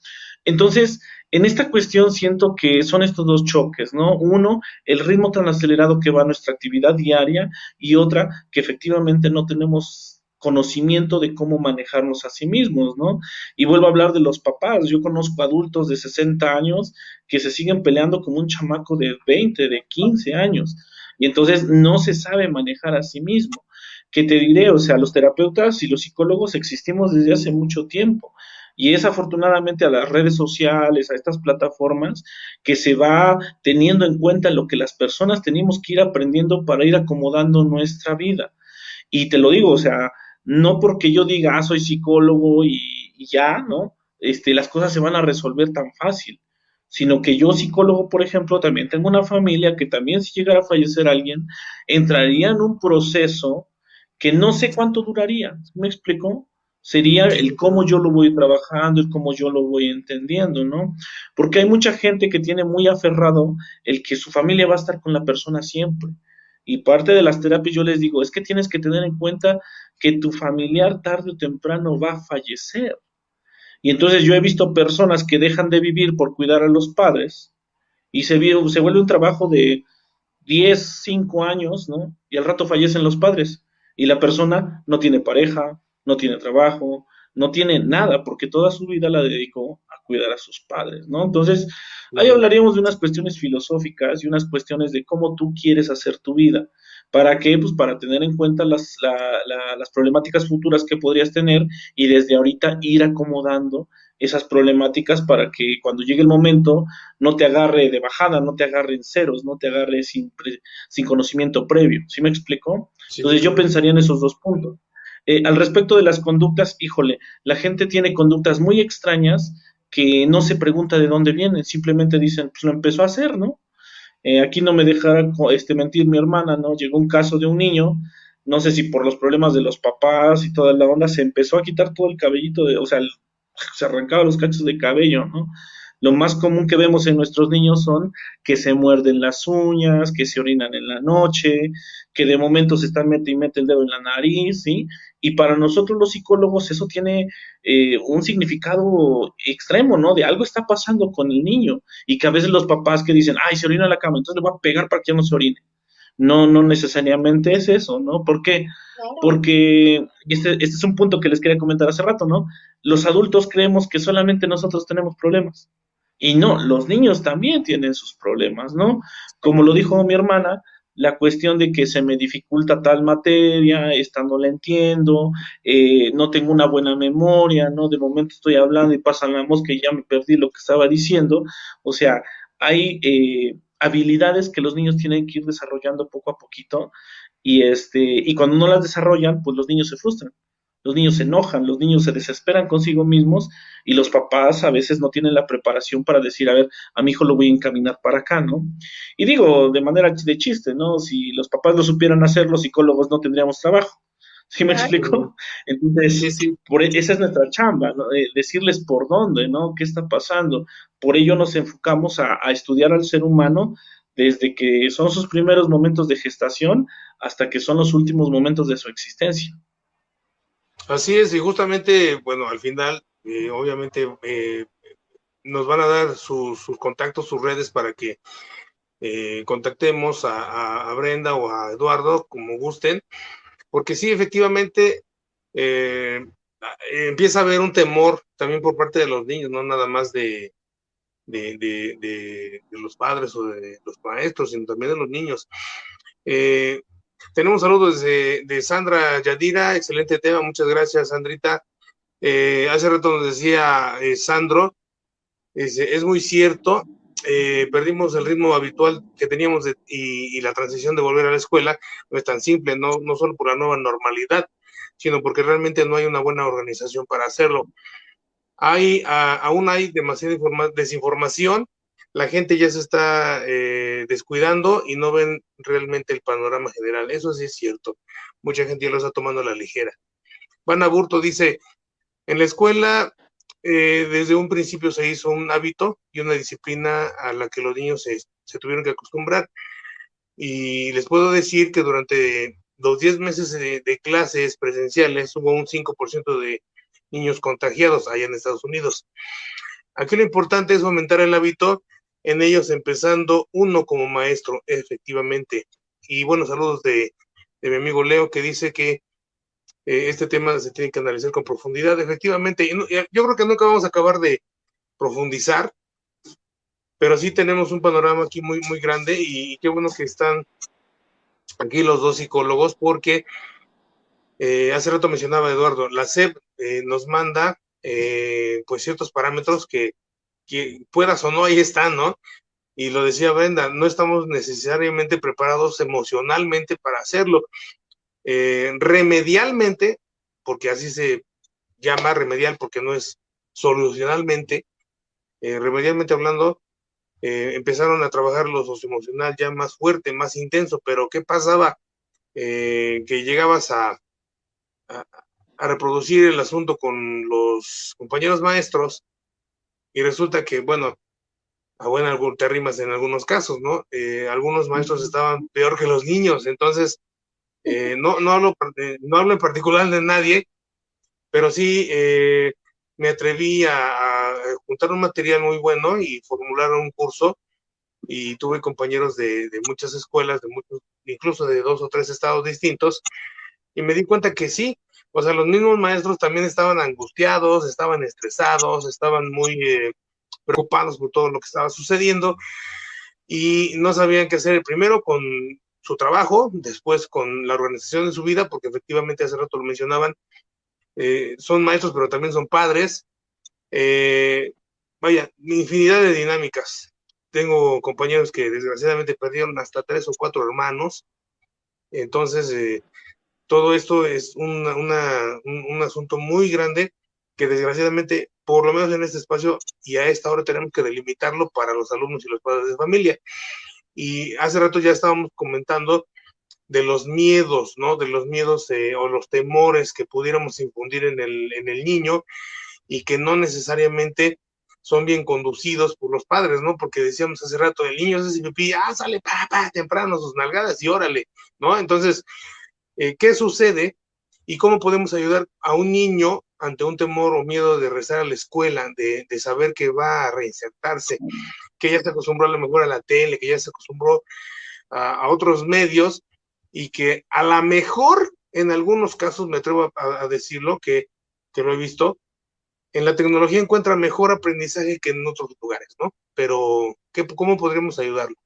Entonces, en esta cuestión siento que son estos dos choques, ¿no? Uno, el ritmo tan acelerado que va nuestra actividad diaria y otra, que efectivamente no tenemos conocimiento de cómo manejarnos a sí mismos, ¿no? Y vuelvo a hablar de los papás. Yo conozco adultos de 60 años que se siguen peleando como un chamaco de 20, de 15 años, y entonces no se sabe manejar a sí mismo. ¿Qué te diré? O sea, los terapeutas y los psicólogos existimos desde hace mucho tiempo. Y es afortunadamente a las redes sociales, a estas plataformas, que se va teniendo en cuenta lo que las personas tenemos que ir aprendiendo para ir acomodando nuestra vida. Y te lo digo, o sea, no porque yo diga, soy psicólogo y ya, ¿no? Las cosas se van a resolver tan fácil, sino que yo psicólogo, por ejemplo, también tengo una familia que también si llegara a fallecer alguien, entraría en un proceso que no sé cuánto duraría, ¿me explico? Sería el Sí, cómo yo lo voy trabajando, el cómo yo lo voy entendiendo, ¿no? Porque hay mucha gente que tiene muy aferrado el que su familia va a estar con la persona siempre. Y parte de las terapias yo les digo, es que tienes que tener en cuenta que tu familiar tarde o temprano va a fallecer. Y entonces yo he visto personas que dejan de vivir por cuidar a los padres y se vuelve un trabajo de 10 5 años, ¿no? Y al rato fallecen los padres y la persona no tiene pareja, no tiene trabajo, no tiene nada porque toda su vida la dedicó a cuidar a sus padres, ¿no? Entonces, ahí claro. hablaríamos de unas cuestiones filosóficas y unas cuestiones de cómo tú quieres hacer tu vida. ¿Para qué? Pues para tener en cuenta las problemáticas futuras que podrías tener y desde ahorita ir acomodando esas problemáticas para que cuando llegue el momento no te agarre de bajada, no te agarre en ceros, no te agarre sin conocimiento previo. ¿Sí me explico? Sí, Entonces yo pensaría en esos dos puntos. Al respecto de las conductas, híjole, la gente tiene conductas muy extrañas que no se pregunta de dónde vienen, simplemente dicen, pues lo empezó a hacer, ¿no? Aquí no me dejará mentir mi hermana, ¿no? Llegó un caso de un niño, no sé si por los problemas de los papás y toda la onda, se empezó a quitar todo el cabellito, o sea, se arrancaba los cachos de cabello, ¿no? Lo más común que vemos en nuestros niños son que se muerden las uñas, que se orinan en la noche, que de momento se están mete y mete el dedo en la nariz, ¿sí? Y para nosotros los psicólogos eso tiene un significado extremo, ¿no? De algo está pasando con el niño y que a veces los papás que dicen, ay, se orina en la cama, entonces le voy a pegar para que ya no se orine. no necesariamente es eso, ¿no? ¿Por qué? Claro. Porque este es un punto que les quería comentar hace rato, ¿no? Los adultos creemos que solamente nosotros tenemos problemas. Y no, los niños también tienen sus problemas, ¿no? Como lo dijo mi hermana, la cuestión de que se me dificulta tal materia, esta no la entiendo, no tengo una buena memoria, ¿no? De momento estoy hablando y pasa la mosca y ya me perdí lo que estaba diciendo. O sea, hay habilidades que los niños tienen que ir desarrollando poco a poquito y cuando no las desarrollan, pues los niños se frustran, los niños se enojan, los niños se desesperan consigo mismos y los papás a veces no tienen la preparación para decir, a ver, a mi hijo lo voy a encaminar para acá, ¿no? Y digo de manera de chiste, ¿no? Si los papás lo supieran hacer, los psicólogos no tendríamos trabajo. ¿Sí me Claro. explico? Sí, Entonces, sí. esa es nuestra chamba, ¿no? Decirles por dónde, ¿no? ¿Qué está pasando? Por ello nos enfocamos a estudiar al ser humano desde que son sus primeros momentos de gestación hasta que son los últimos momentos de su existencia. Así es, y justamente, bueno, al final, obviamente, nos van a dar sus contactos, sus redes para que contactemos a Brenda o a Eduardo, como gusten, porque sí, efectivamente, eh, empieza a haber un temor también por parte de los niños, no nada más de los padres o de los maestros, sino también de los niños. Eh, tenemos saludos de Sandra Yadira, excelente tema, muchas gracias, Sandrita. Hace rato nos decía Sandro, es muy cierto, perdimos el ritmo habitual que teníamos y la transición de volver a la escuela no es tan simple, no solo por la nueva normalidad, sino porque realmente no hay una buena organización para hacerlo. Aún hay demasiada desinformación, la gente ya se está descuidando y no ven realmente el panorama general. Eso sí es cierto. Mucha gente ya lo está tomando a la ligera. Van Burto dice, en la escuela desde un principio se hizo un hábito y una disciplina a la que los niños se tuvieron que acostumbrar. Y les puedo decir que durante los 10 meses de clases presenciales hubo un 5% de niños contagiados allá en Estados Unidos. Aquí lo importante es aumentar el hábito en ellos, empezando uno como maestro, efectivamente. Y bueno, saludos de mi amigo Leo, que dice que este tema se tiene que analizar con profundidad. Efectivamente, yo creo que nunca vamos a acabar de profundizar, pero sí tenemos un panorama aquí muy, muy grande y qué bueno que están aquí los dos psicólogos, porque hace rato mencionaba Eduardo, la SEP nos manda pues ciertos parámetros que puedas o no, ahí están, ¿no? Y lo decía Brenda, no estamos necesariamente preparados emocionalmente para hacerlo. Remedialmente, porque así se llama remedial, porque no es solucionalmente, remedialmente hablando, empezaron a trabajar lo socioemocional ya más fuerte, más intenso, pero ¿qué pasaba? Que llegabas a, a reproducir el asunto con los compañeros maestros y resulta que, bueno, a buena te rimas en algunos casos, ¿no? Algunos maestros estaban peor que los niños, entonces no hablo en particular de nadie, pero sí me atreví a juntar un material muy bueno y formular un curso y tuve compañeros de muchas escuelas, incluso de 2 o 3 estados distintos, y me di cuenta que sí, o sea, los mismos maestros también estaban angustiados, estaban estresados, estaban muy preocupados por todo lo que estaba sucediendo y no sabían qué hacer primero con su trabajo, después con la organización de su vida, porque efectivamente hace rato lo mencionaban, son maestros pero también son padres, vaya, infinidad de dinámicas. Tengo compañeros que desgraciadamente perdieron hasta 3 o 4 hermanos, entonces todo esto es un asunto muy grande que desgraciadamente, por lo menos en este espacio y a esta hora tenemos que delimitarlo para los alumnos y los padres de familia. Y hace rato ya estábamos comentando de los miedos, ¿no? De los miedos o los temores que pudiéramos infundir en el niño y que no necesariamente son bien conducidos por los padres, ¿no? Porque decíamos hace rato, el niño hace pipí, sale papá, temprano sus nalgadas y órale, ¿no? Entonces, ¿qué sucede y cómo podemos ayudar a un niño ante un temor o miedo de regresar a la escuela, de saber que va a reinsertarse, que ya se acostumbró a lo mejor a la tele, que ya se acostumbró a otros medios y que a lo mejor, en algunos casos, me atrevo a decirlo, que lo he visto, en la tecnología encuentra mejor aprendizaje que en otros lugares, ¿no? Pero, ¿cómo podríamos ayudarlo?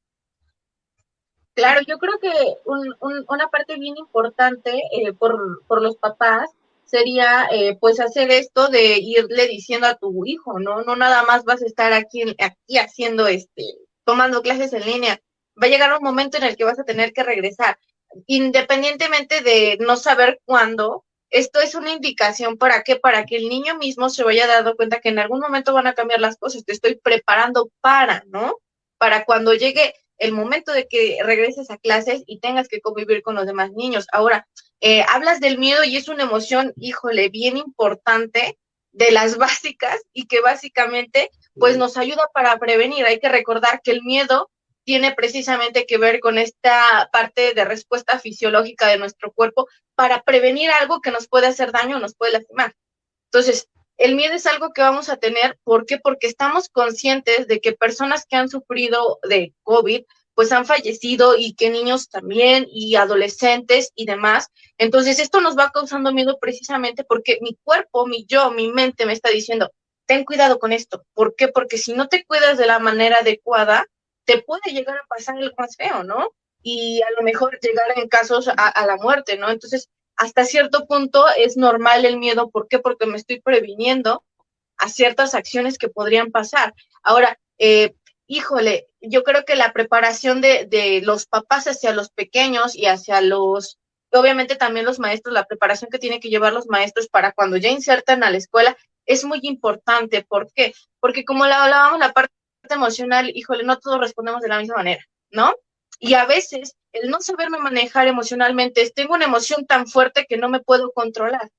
Claro, yo creo que una parte bien importante por los papás sería pues hacer esto de irle diciendo a tu hijo, ¿no? No nada más vas a estar aquí haciendo tomando clases en línea. Va a llegar un momento en el que vas a tener que regresar. Independientemente de no saber cuándo, esto es una indicación ¿para qué? Para que el niño mismo se vaya dando cuenta que en algún momento van a cambiar las cosas. Te estoy preparando para, ¿no? Para cuando llegue el momento de que regreses a clases y tengas que convivir con los demás niños. Ahora, hablas del miedo y es una emoción, híjole, bien importante, de las básicas y que básicamente pues nos ayuda para prevenir. Hay que recordar que el miedo tiene precisamente que ver con esta parte de respuesta fisiológica de nuestro cuerpo para prevenir algo que nos puede hacer daño o nos puede lastimar. Entonces, el miedo es algo que vamos a tener, ¿por qué? Porque estamos conscientes de que personas que han sufrido de COVID, pues han fallecido y que niños también y adolescentes y demás. Entonces, esto nos va causando miedo precisamente porque mi cuerpo, mi yo, mi mente me está diciendo, ten cuidado con esto. ¿Por qué? Porque si no te cuidas de la manera adecuada, te puede llegar a pasar algo más feo, ¿no? Y a lo mejor llegar en casos a la muerte, ¿no? Entonces, hasta cierto punto es normal el miedo. ¿Por qué? Porque me estoy previniendo a ciertas acciones que podrían pasar. Ahora, híjole, yo creo que la preparación de los papás hacia los pequeños y hacia los, obviamente también los maestros, la preparación que tienen que llevar los maestros para cuando ya insertan a la escuela es muy importante. ¿Por qué? Porque como la hablábamos, la parte emocional, híjole, no todos respondemos de la misma manera, ¿no? Y a veces el no saberme manejar emocionalmente es, tengo una emoción tan fuerte que no me puedo controlar.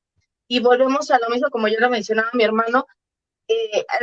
Y volvemos a lo mismo, como ya lo mencionaba mi hermano,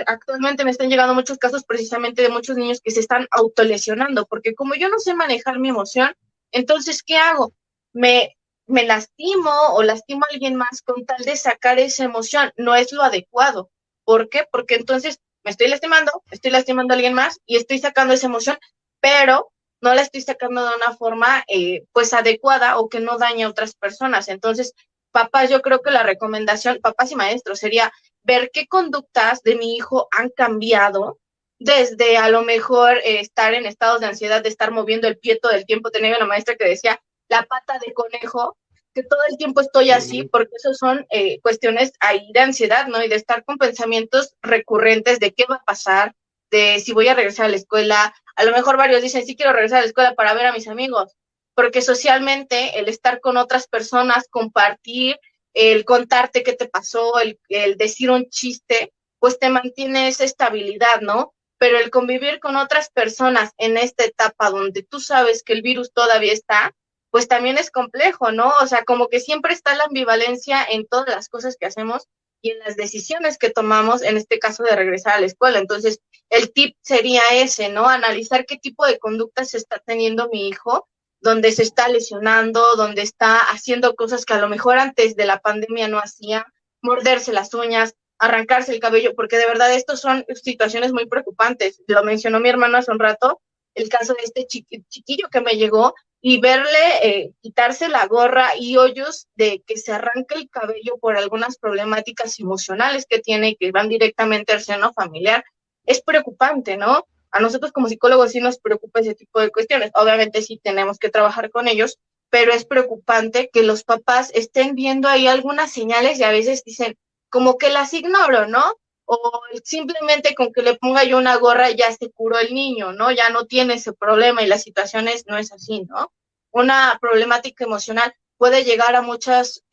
actualmente me están llegando muchos casos precisamente de muchos niños que se están autolesionando, porque como yo no sé manejar mi emoción, entonces, ¿qué hago? Me lastimo o lastimo a alguien más con tal de sacar esa emoción. No es lo adecuado. ¿Por qué? Porque entonces me estoy lastimando a alguien más y estoy sacando esa emoción, pero no la estoy sacando de una forma pues adecuada o que no dañe a otras personas. Entonces, papás, yo creo que la recomendación, papás y maestros, sería ver qué conductas de mi hijo han cambiado, desde a lo mejor estar en estados de ansiedad, de estar moviendo el pie todo el tiempo. Tenía una maestra que decía la pata de conejo, que todo el tiempo estoy así, porque eso son cuestiones ahí de ansiedad, ¿no? Y de estar con pensamientos recurrentes de qué va a pasar, de si voy a regresar a la escuela. A lo mejor varios dicen, sí quiero regresar a la escuela para ver a mis amigos, porque socialmente el estar con otras personas, compartir, el contarte qué te pasó, el decir un chiste, pues te mantiene esa estabilidad, ¿no? Pero el convivir con otras personas en esta etapa donde tú sabes que el virus todavía está, pues también es complejo, ¿no? O sea, como que siempre está la ambivalencia en todas las cosas que hacemos y en las decisiones que tomamos, en este caso de regresar a la escuela. Entonces, el tip sería ese, ¿no? Analizar qué tipo de conductas está teniendo mi hijo, donde se está lesionando, donde está haciendo cosas que a lo mejor antes de la pandemia no hacía, morderse las uñas, arrancarse el cabello, porque de verdad estos son situaciones muy preocupantes. Lo mencionó mi hermano hace un rato, el caso de este chiquillo que me llegó, y verle quitarse la gorra y hoyos de que se arranca el cabello por algunas problemáticas emocionales que tiene y que van directamente al seno familiar, es preocupante, ¿no? A nosotros como psicólogos sí nos preocupa ese tipo de cuestiones. Obviamente sí tenemos que trabajar con ellos, pero es preocupante que los papás estén viendo ahí algunas señales y a veces dicen, como que las ignoro, ¿no? O simplemente con que le ponga yo una gorra ya se curó el niño, ¿no? Ya no tiene ese problema y la situación no es así, ¿no? Una problemática emocional puede llegar a muchas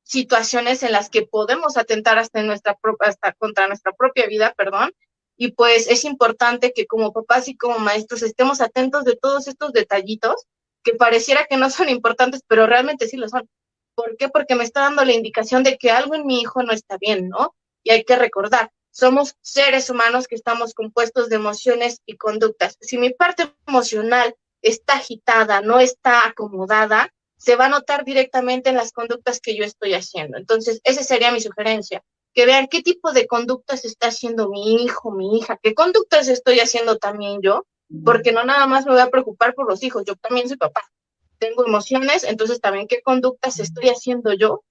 situaciones en las que podemos atentar hasta contra nuestra propia vida, perdón, y pues es importante que como papás y como maestros estemos atentos de todos estos detallitos que pareciera que no son importantes, pero realmente sí lo son. ¿Por qué? Porque me está dando la indicación de que algo en mi hijo no está bien, ¿no? Y hay que recordar, somos seres humanos que estamos compuestos de emociones y conductas. Si mi parte emocional está agitada, no está acomodada, se va a notar directamente en las conductas que yo estoy haciendo. Entonces, esa sería mi sugerencia, que vean qué tipo de conductas está haciendo mi hijo, mi hija, qué conductas estoy haciendo también yo, porque no nada más me voy a preocupar por los hijos, yo también soy papá, tengo emociones, entonces también qué conductas estoy haciendo yo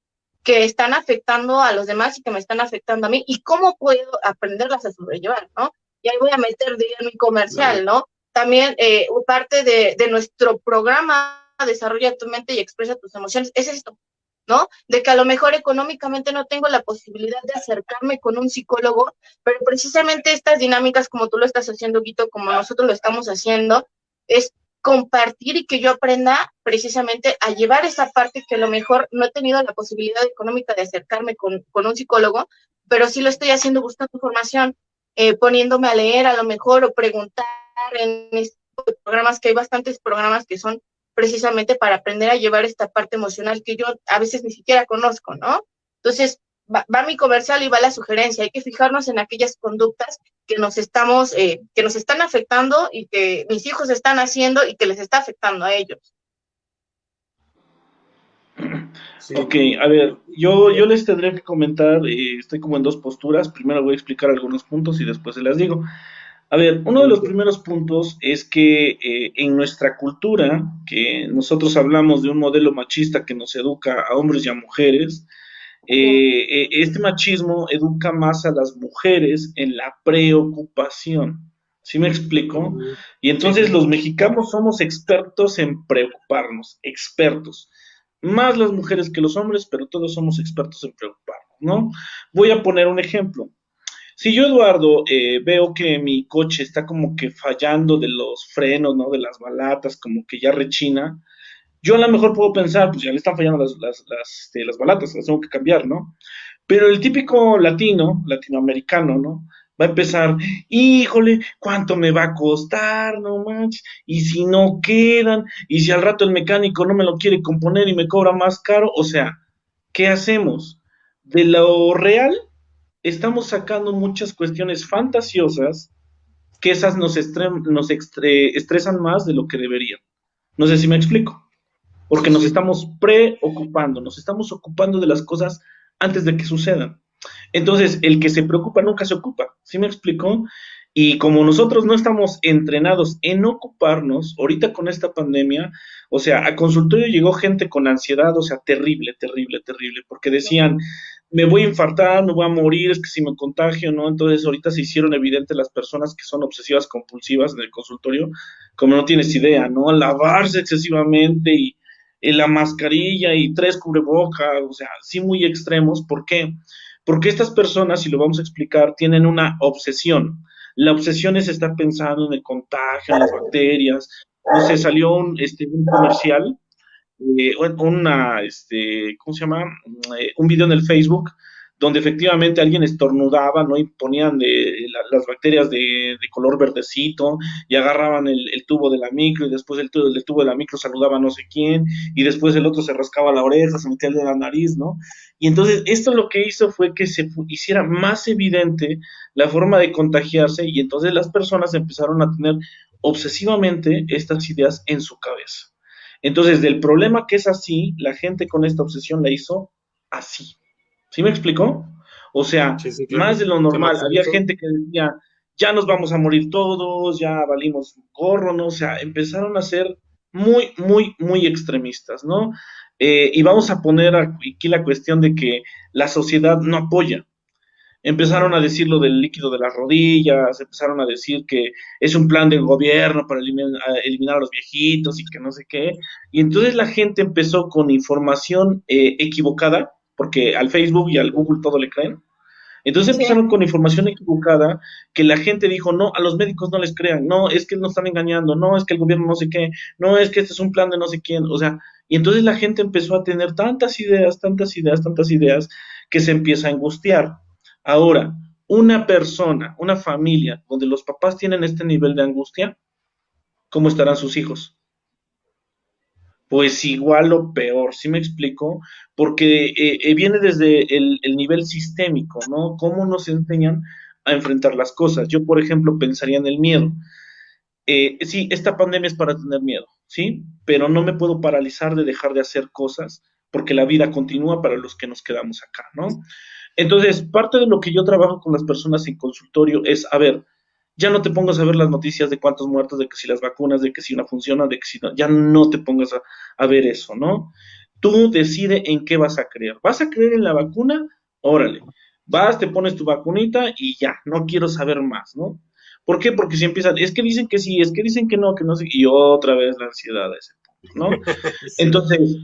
que están afectando a los demás y que me están afectando a mí, y cómo puedo aprenderlas a sobrellevar, ¿no? Y ahí voy a meter, diría, mi comercial, ¿no? También parte de nuestro programa Desarrolla tu mente y expresa tus emociones es esto, ¿no? De que a lo mejor económicamente no tengo la posibilidad de acercarme con un psicólogo, pero precisamente estas dinámicas, como tú lo estás haciendo, Guito, como nosotros lo estamos haciendo, es compartir y que yo aprenda precisamente a llevar esa parte que a lo mejor no he tenido la posibilidad económica de acercarme con un psicólogo, pero sí lo estoy haciendo buscando información, poniéndome a leer a lo mejor o preguntar en estos programas, que hay bastantes programas que son precisamente para aprender a llevar esta parte emocional que yo a veces ni siquiera conozco, ¿no? Entonces, va mi comercial y va la sugerencia. Hay que fijarnos en aquellas conductas que que nos están afectando y que mis hijos están haciendo y que les está afectando a ellos. Sí. Ok, a ver, yo les tendría que comentar, estoy como en dos posturas, primero voy a explicar algunos puntos y después se las digo. A ver, uno de los primeros puntos es que en nuestra cultura, que nosotros hablamos de un modelo machista que nos educa a hombres y a mujeres, este machismo educa más a las mujeres en la preocupación. ¿Sí me explico? Y entonces los mexicanos somos expertos en preocuparnos, expertos. Más las mujeres que los hombres, pero todos somos expertos en preocuparnos, ¿no? Voy a poner un ejemplo. Si yo, Eduardo, veo que mi coche está como que fallando de los frenos, ¿no? De las balatas, como que ya rechina, yo a lo mejor puedo pensar, pues ya le están fallando las balatas, las tengo que cambiar, ¿no? Pero el típico latinoamericano, ¿no? Va a empezar, híjole, ¿cuánto me va a costar? No manches, y si no quedan, y si al rato el mecánico no me lo quiere componer y me cobra más caro, o sea, ¿qué hacemos? De lo real, estamos sacando muchas cuestiones fantasiosas que esas estresan más de lo que deberían. No sé si me explico porque nos estamos preocupando, nos estamos ocupando de las cosas antes de que sucedan. Entonces, el que se preocupa nunca se ocupa, ¿sí me explicó? Y como nosotros no estamos entrenados en ocuparnos, ahorita con esta pandemia, o sea, a consultorio llegó gente con ansiedad, o sea, terrible, terrible, terrible, porque decían, me voy a infartar, me voy a morir, es que si me contagio, ¿no? Entonces ahorita se hicieron evidentes las personas que son obsesivas compulsivas en el consultorio, como no tienes idea, ¿no? Lavarse excesivamente y la mascarilla y 3 cubrebocas, o sea, sí muy extremos. ¿Por qué? Porque estas personas, si lo vamos a explicar, tienen una obsesión. La obsesión es estar pensando en el contagio, en las bacterias. No sé, salió un comercial, ¿cómo se llama? Un video en el Facebook donde efectivamente alguien estornudaba, ¿no? Y ponían las bacterias de color verdecito y agarraban el tubo de la micro y después el tubo de la micro saludaba a no sé quién y después el otro se rascaba la oreja, se metía el de la nariz, ¿no? Y entonces esto lo que hizo fue que se hiciera más evidente la forma de contagiarse y entonces las personas empezaron a tener obsesivamente estas ideas en su cabeza. Entonces, del problema que es así, la gente con esta obsesión la hizo así. ¿Sí me explicó? O sea, sí, claro. más de lo normal. Había gente que decía, ya nos vamos a morir todos, ya valimos gorro, ¿no? O sea, empezaron a ser muy, muy, muy extremistas, ¿no? Y vamos a poner aquí la cuestión de que la sociedad no apoya. Empezaron a decir lo del líquido de las rodillas, empezaron a decir que es un plan del gobierno para eliminar a los viejitos y que no sé qué. Y entonces la gente empezó con información equivocada, porque al Facebook y al Google todo le creen. Entonces empezaron con información equivocada que la gente dijo, no, a los médicos no les crean, no, es que nos están engañando, no, es que el gobierno no sé qué, no, es que este es un plan de no sé quién, o sea, y entonces la gente empezó a tener tantas ideas, tantas ideas, tantas ideas, que se empieza a angustiar. Ahora, una persona, una familia donde los papás tienen este nivel de angustia, ¿cómo estarán sus hijos? Pues igual o peor, ¿sí me explico? Porque viene desde el nivel sistémico, ¿no? ¿Cómo nos enseñan a enfrentar las cosas? Yo, por ejemplo, pensaría en el miedo. Sí, esta pandemia es para tener miedo, ¿sí? Pero no me puedo paralizar de dejar de hacer cosas porque la vida continúa para los que nos quedamos acá, ¿no? Entonces, parte de lo que yo trabajo con las personas en consultorio es, a ver, Ya no te pongas a ver las noticias de cuántos muertos, de que si las vacunas, de que si una funciona, de que si no, ya no te pongas a ver eso, ¿no? Tú decide en qué vas a creer. ¿Vas a creer en la vacuna? Órale. Vas, te pones tu vacunita y ya, no quiero saber más, ¿no? ¿Por qué? Porque si empiezan, es que dicen que sí, es que dicen que no sé, y otra vez la ansiedad a ese punto, ¿no? Sí, Entonces,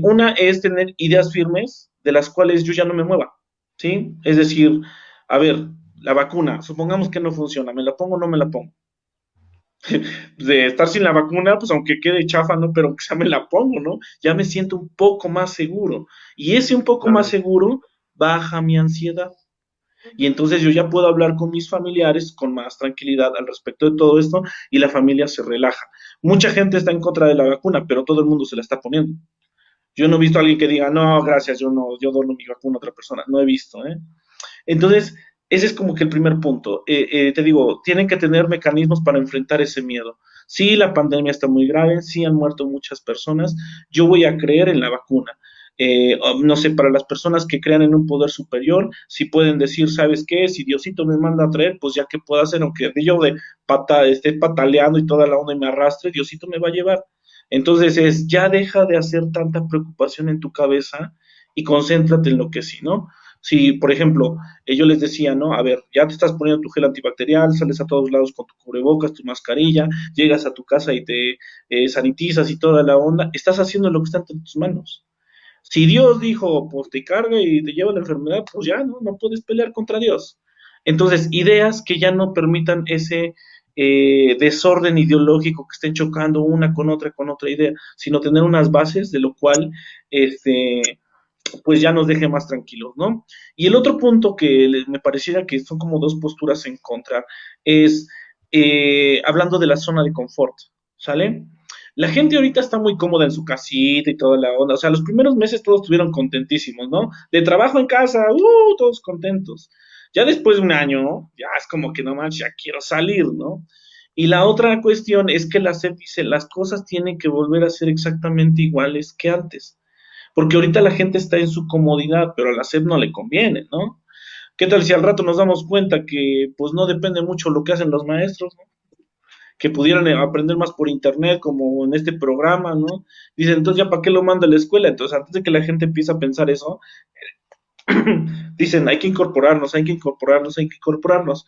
una es tener ideas firmes de las cuales yo ya no me mueva, ¿sí? Es decir, a ver, la vacuna, supongamos que no funciona, ¿me la pongo o no me la pongo? De estar sin la vacuna, pues aunque quede chafa, ¿no? Pero aunque sea me la pongo, ¿no? Ya me siento un poco más seguro. Y ese un poco más claro. seguro baja mi ansiedad. Y Ujú. entonces yo ya puedo hablar con mis familiares con más tranquilidad al respecto de todo esto y la familia se relaja. Mucha gente está en contra de la vacuna, pero todo el mundo se la está poniendo. Yo no he visto a alguien que diga, no, gracias, yo no, yo dono mi vacuna a otra persona. No he visto, ¿eh? Entonces, ese es como que el primer punto. Te digo, tienen que tener mecanismos para enfrentar ese miedo. Sí, la pandemia está muy grave, sí han muerto muchas personas, yo voy a creer en la vacuna. No sé, para las personas que crean en un poder superior, si pueden decir, ¿sabes qué? Si Diosito me manda a traer, pues ya que puedo hacer, aunque yo de esté pataleando y toda la onda y me arrastre, Diosito me va a llevar. Entonces ya deja de hacer tanta preocupación en tu cabeza y concéntrate en lo que sí, ¿no? Si, por ejemplo, yo les decía, ¿no? A ver, ya te estás poniendo tu gel antibacterial, sales a todos lados con tu cubrebocas, tu mascarilla, llegas a tu casa y te sanitizas y toda la onda, estás haciendo lo que está entre tus manos. Si Dios dijo, pues te carga y te lleva la enfermedad, pues ya, ¿no? No puedes pelear contra Dios. Entonces, ideas que ya no permitan ese desorden ideológico que estén chocando una con otra idea, sino tener unas bases de lo cual pues ya nos deje más tranquilos, ¿no? Y el otro punto que me pareciera que son como dos posturas en contra es hablando de la zona de confort, ¿sale? La gente ahorita está muy cómoda en su casita y toda la onda. O sea, los primeros meses todos estuvieron contentísimos, ¿no? De trabajo en casa, todos contentos. Ya después de un año, ya es como que no manches, ya quiero salir, ¿no? Y la otra cuestión es que la SEP dice, las cosas tienen que volver a ser exactamente iguales que antes. Porque ahorita la gente está en su comodidad, pero a la SEP no le conviene, ¿no? ¿Qué tal si al rato nos damos cuenta que pues no depende mucho lo que hacen los maestros, ¿no? Que pudieran aprender más por internet, como en este programa, ¿no? Dicen, entonces ya para qué lo manda a la escuela. Entonces, antes de que la gente empiece a pensar eso, dicen, hay que incorporarnos, hay que incorporarnos, hay que incorporarnos.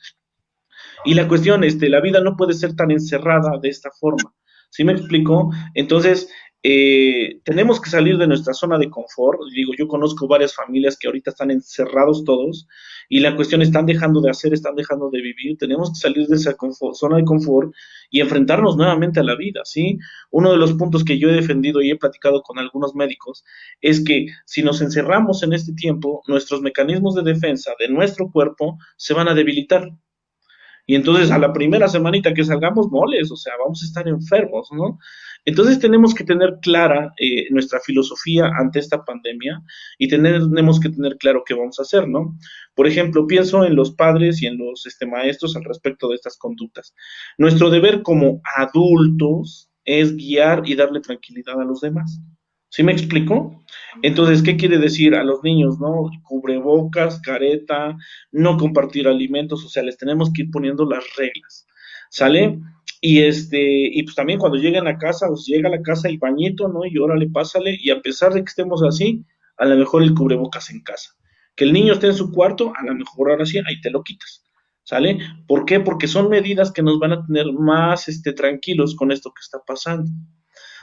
Y la cuestión, la vida no puede ser tan encerrada de esta forma. ¿Sí me explico? Entonces, tenemos que salir de nuestra zona de confort. Digo, yo conozco varias familias que ahorita están encerrados todos y la cuestión están dejando de hacer, están dejando de vivir. Tenemos que salir de esa zona de confort y enfrentarnos nuevamente a la vida, ¿sí? Uno de los puntos que yo he defendido y he platicado con algunos médicos es que si nos encerramos en este tiempo, nuestros mecanismos de defensa de nuestro cuerpo se van a debilitar. Y entonces a la primera semanita que salgamos moles, o sea, vamos a estar enfermos, ¿no? Entonces tenemos que tener clara nuestra filosofía ante esta pandemia y tenemos que tener claro qué vamos a hacer, ¿no? Por ejemplo, pienso en los padres y en los maestros al respecto de estas conductas. Nuestro deber como adultos es guiar y darle tranquilidad a los demás. ¿Sí me explico? Entonces, ¿qué quiere decir a los niños, no? Cubrebocas, careta, no compartir alimentos, o sea, les tenemos que ir poniendo las reglas, ¿sale? Y pues también cuando lleguen a casa, pues llega a la casa el bañito, ¿no? Y órale, pásale, y a pesar de que estemos así, a lo mejor el cubrebocas en casa. Que el niño esté en su cuarto, a lo mejor ahora sí, ahí te lo quitas, ¿sale? ¿Por qué? Porque son medidas que nos van a tener más tranquilos con esto que está pasando.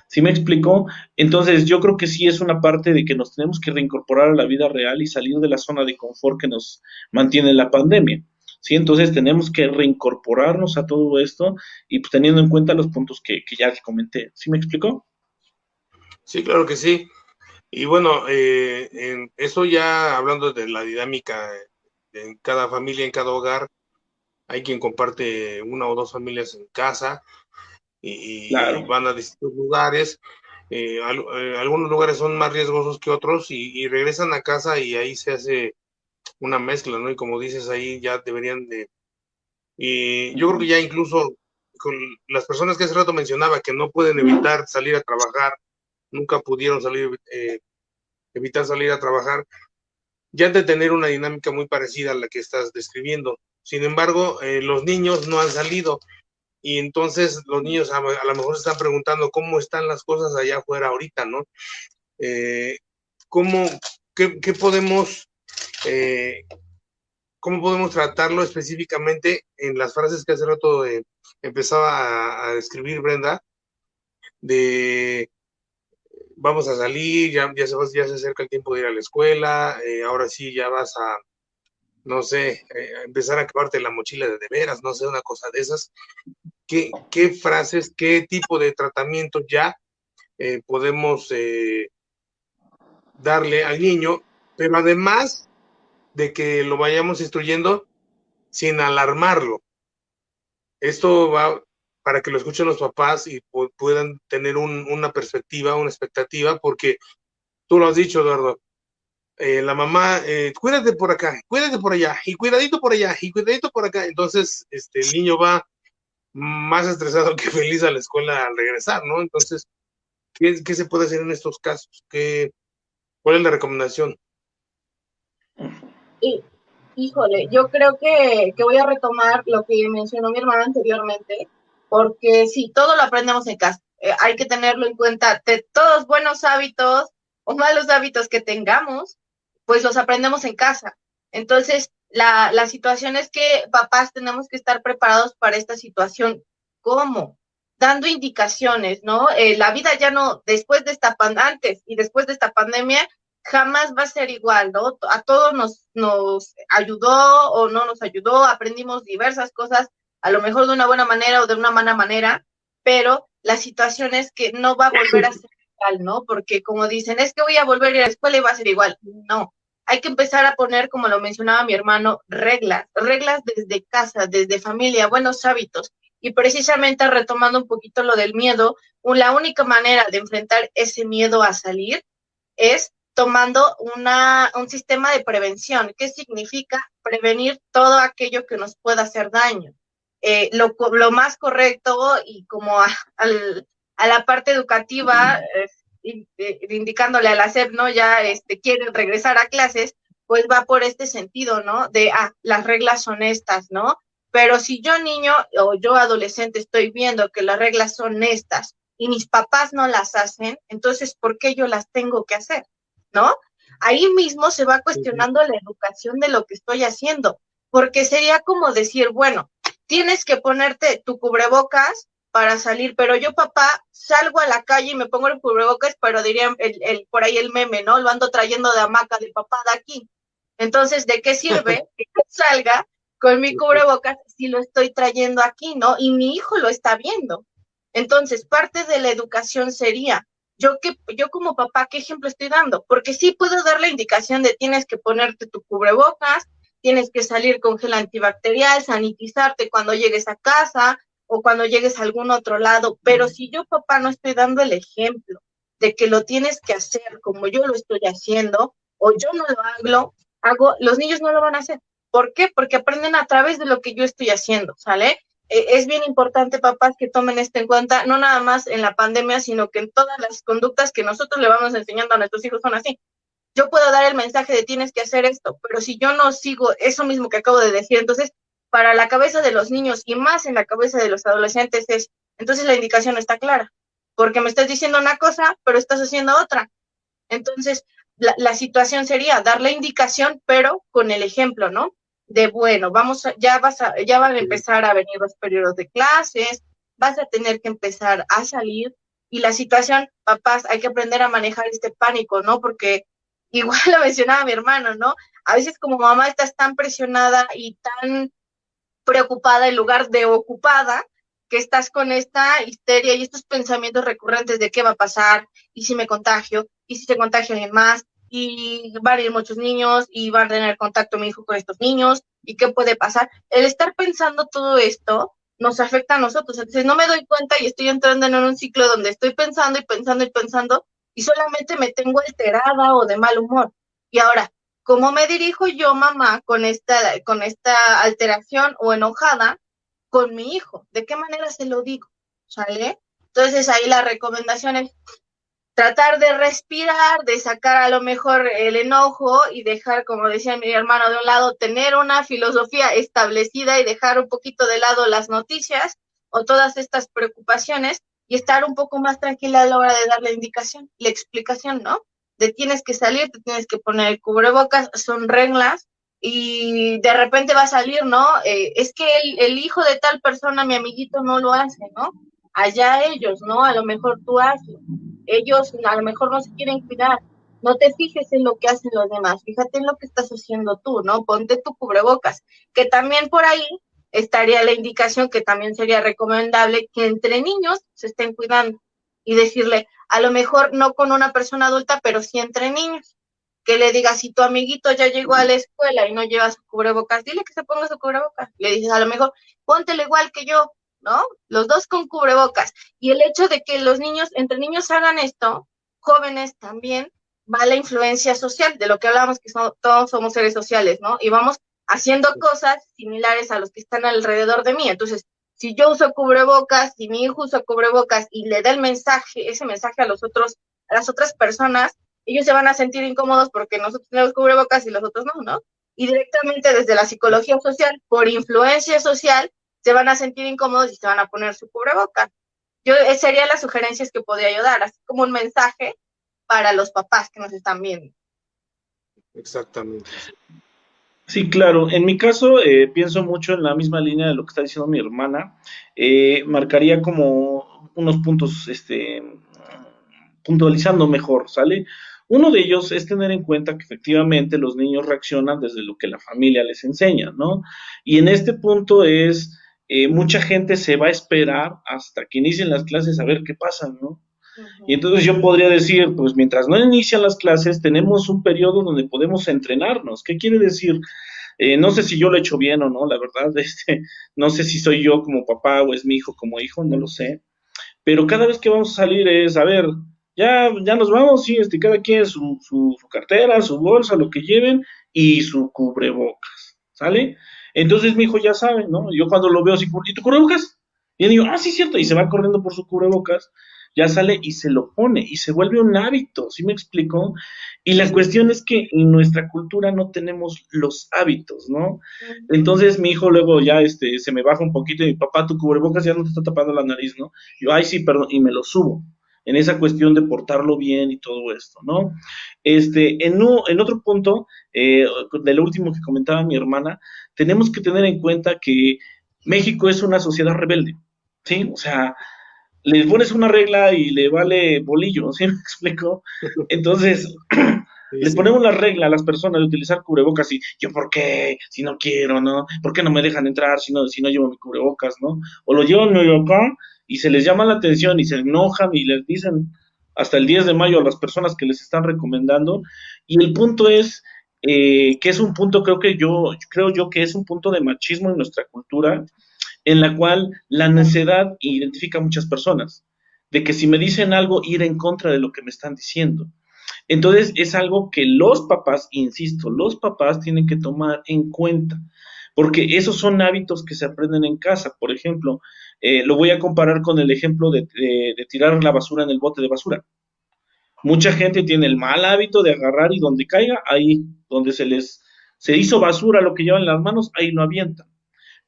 ¿Sí me explicó? Entonces, yo creo que sí es una parte de que nos tenemos que reincorporar a la vida real y salir de la zona de confort que nos mantiene la pandemia. ¿Sí? Entonces, tenemos que reincorporarnos a todo esto y pues, teniendo en cuenta los puntos que ya te comenté. ¿Sí me explicó? Sí, claro que sí. Y bueno, en eso ya hablando de la dinámica en cada familia, en cada hogar, hay quien comparte una o dos familias en casa y Claro. van a distintos lugares. Algunos lugares son más riesgosos que otros y regresan a casa y ahí se hace una mezcla, ¿no? Y como dices, ahí ya deberían de... Y yo creo que ya incluso con las personas que hace rato mencionaba que no pueden evitar salir a trabajar, nunca pudieron evitar salir a trabajar, ya han de tener una dinámica muy parecida a la que estás describiendo. Sin embargo, los niños no han salido y entonces los niños a lo mejor se están preguntando cómo están las cosas allá afuera ahorita, ¿no? ¿Cómo, qué podemos, cómo podemos tratarlo específicamente en las frases que hace rato empezaba a escribir Brenda, de vamos a salir, ya se acerca el tiempo de ir a la escuela, ahora sí ya vas a, no sé, empezar a acabarte la mochila de veras, no sé, una cosa de esas. ¿Qué frases, qué tipo de tratamiento ya podemos darle al niño, pero además de que lo vayamos instruyendo sin alarmarlo? Esto va para que lo escuchen los papás y puedan tener una perspectiva, una expectativa, porque tú lo has dicho, Eduardo, la mamá, cuídate por acá, cuídate por allá, y cuidadito por allá, y cuidadito por acá. Entonces, el niño va más estresado que feliz a la escuela al regresar, ¿no? Entonces, ¿qué se puede hacer en estos casos? ¿Cuál es la recomendación? Y, híjole, yo creo que voy a retomar lo que mencionó mi hermana anteriormente, porque sí, todo lo aprendemos en casa. Hay que tenerlo en cuenta. De todos buenos hábitos o malos hábitos que tengamos, pues los aprendemos en casa. Entonces, la situación es que papás tenemos que estar preparados para esta situación. ¿Cómo? Dando indicaciones, ¿no? La vida ya no, después de esta antes y después de esta pandemia, jamás va a ser igual, ¿no? A todos nos ayudó o no nos ayudó, aprendimos diversas cosas, a lo mejor de una buena manera o de una mala manera, pero la situación es que no va a volver a ser igual, ¿no? Porque como dicen, es que voy a volver a ir a la escuela y va a ser igual. No, hay que empezar a poner, como lo mencionaba mi hermano, reglas desde casa, desde familia, buenos hábitos. Y precisamente retomando un poquito lo del miedo, la única manera de enfrentar ese miedo a salir es tomando un sistema de prevención. ¿Qué significa? Prevenir todo aquello que nos pueda hacer daño. Lo más correcto y como a la parte educativa, indicándole a la SEP, ¿no? Ya quieren regresar a clases, pues va por este sentido, ¿no? De, las reglas son estas, ¿no? Pero si yo niño o yo adolescente estoy viendo que las reglas son estas y mis papás no las hacen, entonces, ¿por qué yo las tengo que hacer? ¿No? Ahí mismo se va cuestionando la educación de lo que estoy haciendo, porque sería como decir, bueno, tienes que ponerte tu cubrebocas para salir, pero yo, papá, salgo a la calle y me pongo el cubrebocas, pero diría por ahí el meme, ¿no? Lo ando trayendo de hamaca de papá de aquí. Entonces, ¿de qué sirve que salga con mi cubrebocas si lo estoy trayendo aquí, ¿no? Y mi hijo lo está viendo. Entonces, parte de la educación sería, yo como papá, ¿qué ejemplo estoy dando? Porque sí puedo dar la indicación de tienes que ponerte tu cubrebocas, tienes que salir con gel antibacterial, sanitizarte cuando llegues a casa o cuando llegues a algún otro lado, pero si yo, papá, no estoy dando el ejemplo de que lo tienes que hacer como yo lo estoy haciendo, o yo no lo los niños no lo van a hacer. ¿Por qué? Porque aprenden a través de lo que yo estoy haciendo, ¿sale? Es bien importante, papás, que tomen esto en cuenta, no nada más en la pandemia, sino que en todas las conductas que nosotros le vamos enseñando a nuestros hijos son así. Yo puedo dar el mensaje de tienes que hacer esto, pero si yo no sigo eso mismo que acabo de decir, entonces, para la cabeza de los niños y más en la cabeza de los adolescentes entonces la indicación no está clara, porque me estás diciendo una cosa, pero estás haciendo otra. Entonces, la situación sería dar la indicación, pero con el ejemplo, ¿no? De, bueno, ya van a empezar a venir los periodos de clases, vas a tener que empezar a salir, y la situación, papás, hay que aprender a manejar este pánico, ¿no? Porque igual lo mencionaba mi hermano, ¿no? A veces como mamá estás tan presionada y tan preocupada en lugar de ocupada, que estás con esta histeria y estos pensamientos recurrentes de qué va a pasar, y si me contagio, y si se contagia alguien más, y van a ir muchos niños, y van a tener contacto mi hijo con estos niños, y qué puede pasar. El estar pensando todo esto nos afecta a nosotros. Entonces no me doy cuenta y estoy entrando en un ciclo donde estoy pensando y pensando y pensando, y solamente me tengo alterada o de mal humor. Y ahora, ¿cómo me dirijo yo, mamá, con esta alteración o enojada con mi hijo? ¿De qué manera se lo digo? ¿Sale? Entonces ahí la recomendación es tratar de respirar, de sacar a lo mejor el enojo y dejar, como decía mi hermano, de un lado, tener una filosofía establecida y dejar un poquito de lado las noticias o todas estas preocupaciones y estar un poco más tranquila a la hora de dar la indicación, la explicación, ¿no? De tienes que salir, te tienes que poner el cubrebocas, son reglas y de repente va a salir, ¿no? Es que el hijo de tal persona, mi amiguito, no lo hace, ¿no? Allá ellos, ¿no? A lo mejor tú haces. Ellos a lo mejor no se quieren cuidar. No te fijes en lo que hacen los demás, fíjate en lo que estás haciendo tú, ¿no? Ponte tu cubrebocas, que también por ahí estaría la indicación que también sería recomendable que entre niños se estén cuidando y decirle, a lo mejor no con una persona adulta, pero sí entre niños, que le diga, si tu amiguito ya llegó a la escuela y no lleva su cubrebocas, dile que se ponga su cubrebocas. Le dices, a lo mejor, póntelo igual que yo, ¿no? Los dos con cubrebocas. Y el hecho de que los niños, entre niños hagan esto, jóvenes también, va la influencia social, de lo que hablábamos, que todos somos seres sociales, ¿no? Y vamos haciendo cosas similares a los que están alrededor de mí. Entonces, si yo uso cubrebocas, si mi hijo usa cubrebocas y le da el mensaje, ese mensaje a las otras personas, ellos se van a sentir incómodos porque nosotros tenemos cubrebocas y los otros no, ¿no? Y directamente desde la psicología social, por influencia social, se van a sentir incómodos y se van a poner su cubrebocas. Serían las sugerencias que podría ayudar, así como un mensaje para los papás que nos están viendo. Exactamente. Sí, claro. En mi caso, pienso mucho en la misma línea de lo que está diciendo mi hermana. Marcaría como unos puntos, puntualizando mejor, ¿sale? Uno de ellos es tener en cuenta que efectivamente los niños reaccionan desde lo que la familia les enseña, ¿no? Y en este punto es, mucha gente se va a esperar hasta que inicien las clases a ver qué pasa, ¿no? Y entonces yo podría decir, pues mientras no inician las clases, tenemos un periodo donde podemos entrenarnos. ¿Qué quiere decir? No sé si yo lo he hecho bien o no, la verdad, no sé si soy yo como papá o es mi hijo como hijo, no lo sé. Pero cada vez que vamos a salir es, a ver, ya nos vamos, sí, cada quien su cartera, su bolsa, lo que lleven y su cubrebocas, ¿sale? Entonces mi hijo ya sabe, ¿no? Yo cuando lo veo así, ¿y tu cubrebocas? Y yo digo, ah, sí, cierto, y se va corriendo por su cubrebocas, ya sale y se lo pone y se vuelve un hábito, ¿sí me explico? Y la cuestión es que en nuestra cultura no tenemos los hábitos, ¿no? Entonces mi hijo luego ya se me baja un poquito y mi papá, tu cubrebocas ya no te está tapando la nariz, ¿no? Yo, ay, sí, perdón, y me lo subo en esa cuestión de portarlo bien y todo esto, ¿no? En otro punto, de lo último que comentaba mi hermana, tenemos que tener en cuenta que México es una sociedad rebelde, ¿sí? O sea, le pones una regla y le vale bolillo, ¿sí me explico? Entonces, les ponemos la regla a las personas de utilizar cubrebocas y yo, ¿por qué? Si no quiero, ¿no? ¿Por qué no me dejan entrar si no llevo mi cubrebocas, ¿no? O lo llevan acá y se les llama la atención y se enojan y les dicen hasta el 10 de mayo a las personas que les están recomendando. Y el punto es que es un punto, creo yo que es un punto de machismo en nuestra cultura, en la cual la necedad identifica a muchas personas, de que si me dicen algo, ir en contra de lo que me están diciendo. Entonces es algo que los papás, insisto, los papás tienen que tomar en cuenta, porque esos son hábitos que se aprenden en casa. Por ejemplo, lo voy a comparar con el ejemplo de tirar la basura en el bote de basura. Mucha gente tiene el mal hábito de agarrar y donde caiga, ahí donde se hizo basura lo que llevan en las manos, ahí lo avientan.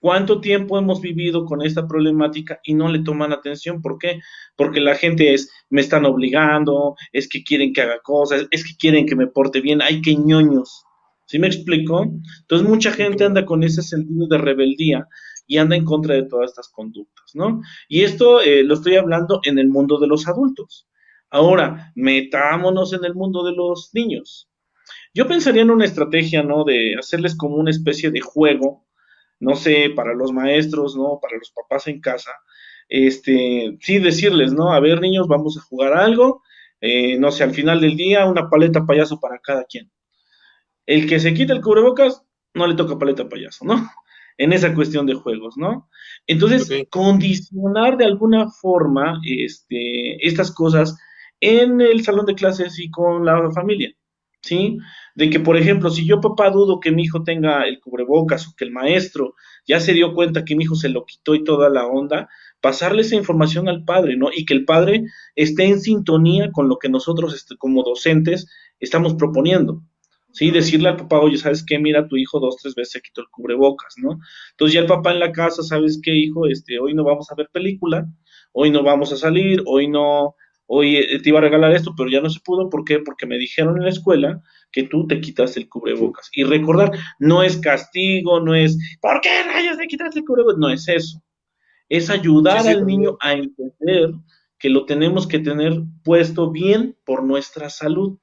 ¿Cuánto tiempo hemos vivido con esta problemática y no le toman atención? ¿Por qué? Porque la gente me están obligando, es que quieren que haga cosas, es que quieren que me porte bien, ay, qué ñoños. ¿Sí me explico? Entonces mucha gente anda con ese sentido de rebeldía y anda en contra de todas estas conductas, ¿no? Y esto lo estoy hablando en el mundo de los adultos. Ahora, metámonos en el mundo de los niños. Yo pensaría en una estrategia, ¿no? De hacerles como una especie de juego, no sé, para los maestros, ¿no? Para los papás en casa, sí decirles, ¿no? A ver, niños, vamos a jugar algo, no sé, al final del día, una paleta payaso para cada quien. El que se quita el cubrebocas, no le toca paleta payaso, ¿no? En esa cuestión de juegos, ¿no? Entonces, condicionar de alguna forma, estas cosas en el salón de clases y con la familia, ¿sí? De que, por ejemplo, si yo papá dudo que mi hijo tenga el cubrebocas o que el maestro ya se dio cuenta que mi hijo se lo quitó y toda la onda, pasarle esa información al padre, ¿no? Y que el padre esté en sintonía con lo que nosotros como docentes estamos proponiendo. Sí, decirle al papá, oye, ¿sabes qué? Mira, tu hijo 2, 3 veces se quitó el cubrebocas, ¿no? Entonces ya el papá en la casa, ¿sabes qué, hijo? Hoy no vamos a ver película, hoy no vamos a salir, hoy te iba a regalar esto, pero ya no se pudo, ¿por qué? Porque me dijeron en la escuela que tú te quitaste el cubrebocas. Y recordar, no es castigo, no es, ¿por qué rayos te quitaste el cubrebocas? No es eso, es Sí, ayudar sí, al niño también. a entender que lo tenemos que tener puesto bien por nuestra salud.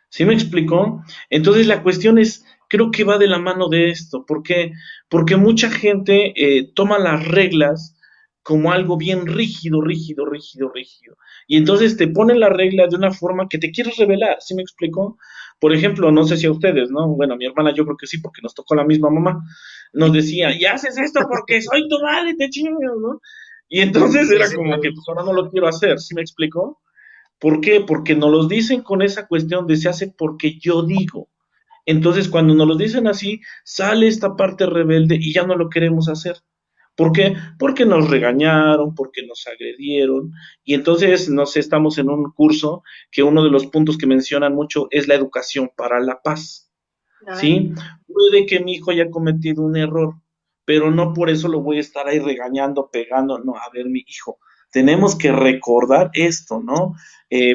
¿Sí me explicó? Entonces la cuestión es, creo que va de la mano de esto. ¿Por qué? Porque mucha gente toma las reglas como algo bien rígido, rígido, rígido, rígido. Y entonces te ponen la regla de una forma que te quieres revelar. ¿Sí me explicó? Por ejemplo, no sé si a ustedes, ¿no? Bueno, a mi hermana yo creo que sí, porque nos tocó la misma mamá. Nos decía, y haces esto porque soy tu madre, te chingo, ¿no? Y entonces Sí, era sí, como que, claro. pues ahora no lo quiero hacer. ¿Sí me explicó? ¿Por qué? Porque nos los dicen con esa cuestión de se hace porque yo digo. Entonces, cuando nos lo dicen así, sale esta parte rebelde y ya no lo queremos hacer. ¿Por qué? Porque nos regañaron, porque nos agredieron. Y entonces, no sé, estamos en un curso que uno de los puntos que mencionan mucho es la educación para la paz. Ah, ¿Sí? Puede que mi hijo haya cometido un error, pero no por eso lo voy a estar ahí regañando, pegando. No, a ver, mi hijo, tenemos que recordar esto, ¿no?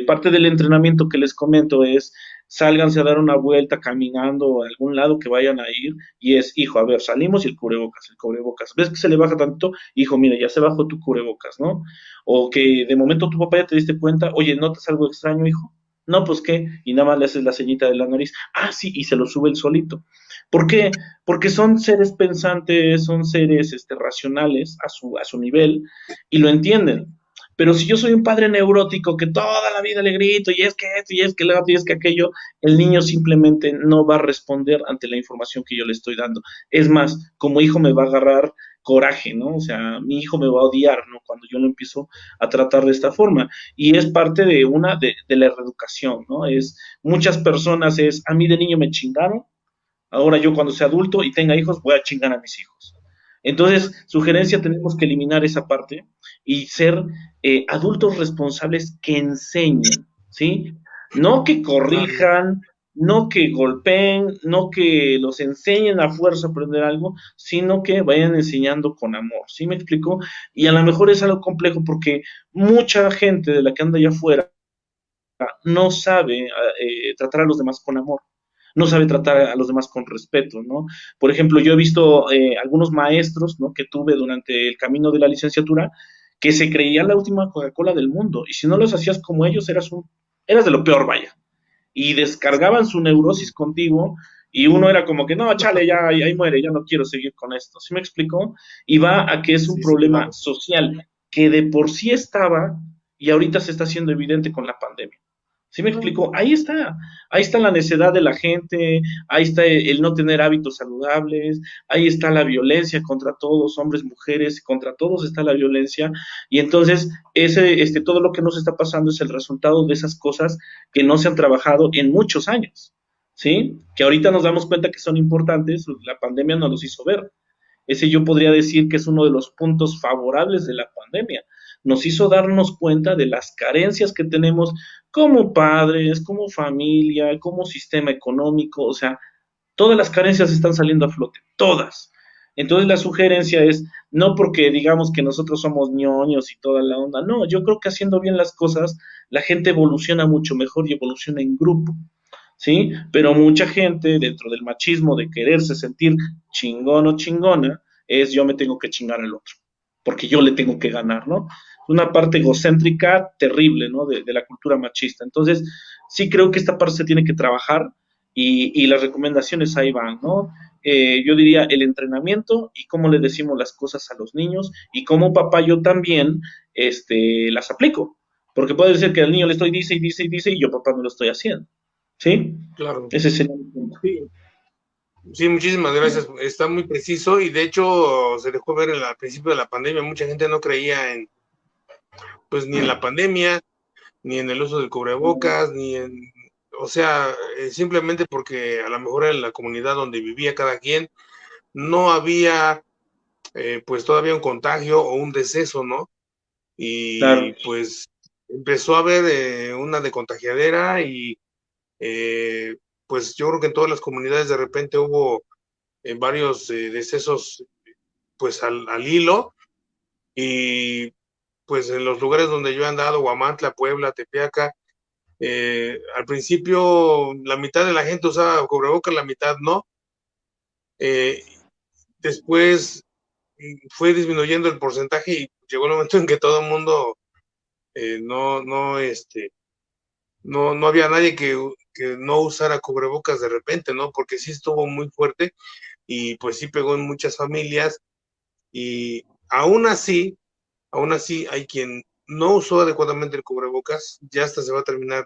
Parte del entrenamiento que les comento es, sálganse a dar una vuelta caminando a algún lado que vayan a ir y es, hijo, a ver, salimos y el cubrebocas. ¿Ves que se le baja tanto? Hijo, mira, ya se bajó tu cubrebocas, ¿no? O que de momento tu papá ya te diste cuenta, oye, ¿notas algo extraño, hijo? No, pues qué, y nada más le haces la ceñita de la nariz. Ah, sí, y se lo sube el solito. ¿Por qué? Porque son seres pensantes, son seres racionales a su nivel y lo entienden. Pero si yo soy un padre neurótico que toda la vida le grito y es que esto y es que lo otro y es que aquello, el niño simplemente no va a responder ante la información que yo le estoy dando. Es más, como hijo me va a agarrar coraje, ¿no? O sea, mi hijo me va a odiar, ¿no? Cuando yo lo empiezo a tratar de esta forma. Y es parte de la reeducación, ¿no? Es, muchas personas es, a mí de niño me chingaron, ahora yo cuando sea adulto y tenga hijos voy a chingar a mis hijos. Entonces, sugerencia, tenemos que eliminar esa parte y ser adultos responsables que enseñen, ¿sí? No que Claro. corrijan, no que golpeen, no que los enseñen a fuerza a aprender algo, sino que vayan enseñando con amor, ¿sí me explico? Y a lo mejor es algo complejo porque mucha gente de la que anda allá afuera no sabe tratar a los demás con amor, no sabe tratar a los demás con respeto, ¿no? Por ejemplo, yo he visto algunos maestros, ¿no? Que tuve durante el camino de la licenciatura que se creían la última Coca-Cola del mundo y si no los hacías como ellos eras de lo peor, vaya. Y descargaban su neurosis contigo y uno era como que, no, chale, ya ahí muere, ya no quiero seguir con esto. ¿Sí me explicó? Y va a que es un Sí, sí, problema claro. social que de por sí estaba y ahorita se está haciendo evidente con la pandemia. ¿Sí me explico? Ahí está la necedad de la gente, ahí está el no tener hábitos saludables, ahí está la violencia contra todos, hombres, mujeres, contra todos está la violencia, y entonces todo lo que nos está pasando es el resultado de esas cosas que no se han trabajado en muchos años, ¿sí? Que ahorita nos damos cuenta que son importantes, la pandemia nos los hizo ver. Ese yo podría decir que es uno de los puntos favorables de la pandemia. Nos hizo darnos cuenta de las carencias que tenemos como padres, como familia, como sistema económico, o sea, todas las carencias están saliendo a flote, todas. Entonces la sugerencia es, no porque digamos que nosotros somos ñoños y toda la onda, no, yo creo que haciendo bien las cosas, la gente evoluciona mucho mejor y evoluciona en grupo. ¿Sí? Pero mucha gente dentro del machismo de quererse sentir chingón o chingona es yo me tengo que chingar al otro, porque yo le tengo que ganar, ¿no? Una parte egocéntrica terrible, ¿no? De la cultura machista. Entonces, sí creo que esta parte se tiene que trabajar y las recomendaciones ahí van, ¿no? Yo diría el entrenamiento y cómo le decimos las cosas a los niños y cómo papá yo también las aplico. Porque puede ser que al niño le estoy dice y dice y dice y yo papá no lo estoy haciendo. ¿Sí? Claro. Ese sería mi punto. Sí, sí, muchísimas gracias. Está muy preciso y de hecho se dejó ver al principio de la pandemia, mucha gente no creía en, pues ni en la pandemia, ni en el uso del cubrebocas, ni en, o sea, simplemente porque a lo mejor en la comunidad donde vivía cada quien no había pues todavía un contagio o un deceso, ¿no? Claro. y pues empezó a haber una de contagiadera y pues yo creo que en todas las comunidades de repente hubo varios decesos pues al hilo y pues en los lugares donde yo he andado, Huamantla, Puebla, Tepeaca, al principio la mitad de la gente usaba cubrebocas, la mitad no. Eh, Después fue disminuyendo el porcentaje y llegó el momento en que todo el mundo no había nadie que no usara cubrebocas de repente, ¿no? Porque sí estuvo muy fuerte y pues sí pegó en muchas familias y aún así hay quien no usó adecuadamente el cubrebocas, ya hasta se va a terminar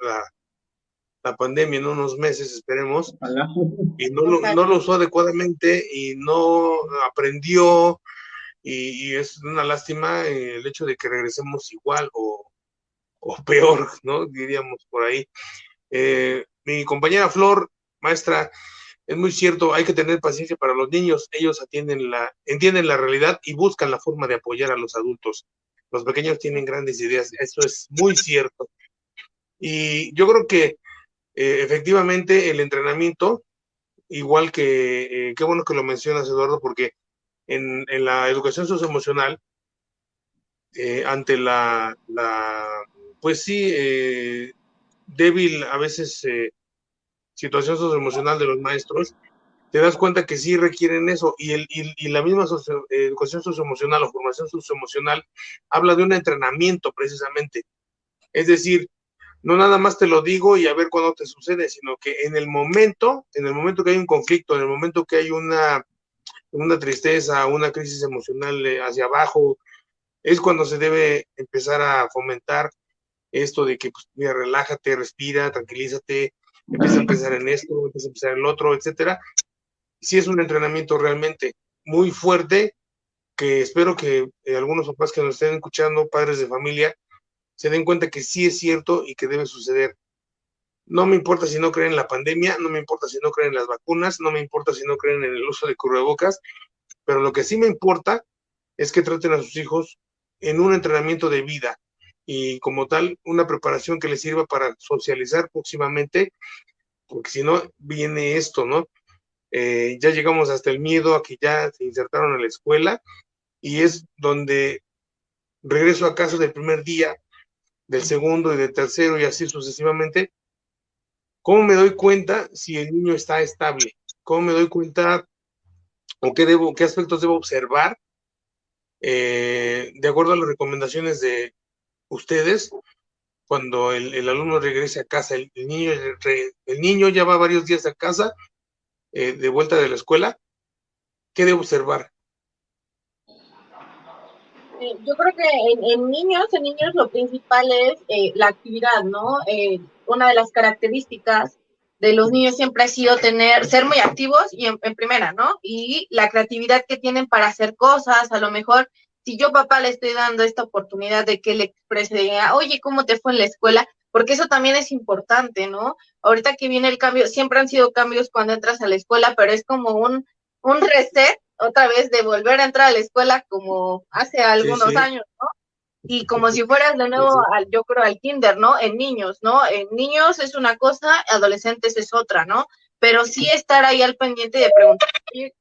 la pandemia en unos meses, esperemos, Ojalá. y no lo usó adecuadamente y no aprendió y es una lástima el hecho de que regresemos igual o peor, ¿no? Diríamos por ahí. Mi compañera Flor, maestra, es muy cierto, hay que tener paciencia para los niños, ellos entienden la realidad y buscan la forma de apoyar a los adultos. Los pequeños tienen grandes ideas, eso es muy cierto. Y yo creo que efectivamente el entrenamiento, igual que, qué bueno que lo mencionas, Eduardo, porque en la educación socioemocional, ante pues sí, débil a veces situación socioemocional de los maestros, te das cuenta que sí requieren eso y la misma educación socioemocional o formación socioemocional habla de un entrenamiento precisamente. Es decir, no nada más te lo digo y a ver cuándo te sucede, sino que en el momento que hay un conflicto, en el momento que hay una tristeza, una crisis emocional hacia abajo, es cuando se debe empezar a fomentar esto de que, pues, mira, relájate, respira, tranquilízate, empieza a pensar en esto, empieza a pensar en el otro, etcétera. Sí es un entrenamiento realmente muy fuerte que espero que algunos papás que nos estén escuchando, padres de familia, se den cuenta que sí es cierto y que debe suceder. No me importa si no creen en la pandemia, no me importa si no creen en las vacunas, no me importa si no creen en el uso de cubrebocas, pero lo que sí me importa es que traten a sus hijos en un entrenamiento de vida y como tal una preparación que les sirva para socializar próximamente, porque si no viene esto, ¿no? Ya llegamos hasta el miedo a que ya se insertaron a la escuela y es donde regreso a casa del primer día, del segundo y del tercero y así sucesivamente. ¿Cómo me doy cuenta si el niño está estable? ¿Cómo me doy cuenta o qué aspectos debo observar de acuerdo a las recomendaciones de ustedes cuando el alumno regrese a casa? El niño ya va varios días a casa de vuelta de la escuela. ¿Qué debo observar? Yo creo que en niños lo principal es la actividad, ¿no? Una de las características de los niños siempre ha sido ser muy activos y en primera, ¿no? Y la creatividad que tienen para hacer cosas, a lo mejor, si yo papá le estoy dando esta oportunidad de que le exprese, diga, oye, ¿cómo te fue en la escuela? Porque eso también es importante, ¿no? Ahorita que viene el cambio, siempre han sido cambios cuando entras a la escuela, pero es como un reset otra vez de volver a entrar a la escuela como hace Sí, algunos sí, años, ¿no? Y como si fueras de sí, nuevo, sí. yo creo, al kinder, ¿no? En niños, ¿no? En niños es una cosa, adolescentes es otra, ¿no? Pero sí estar ahí al pendiente de preguntar,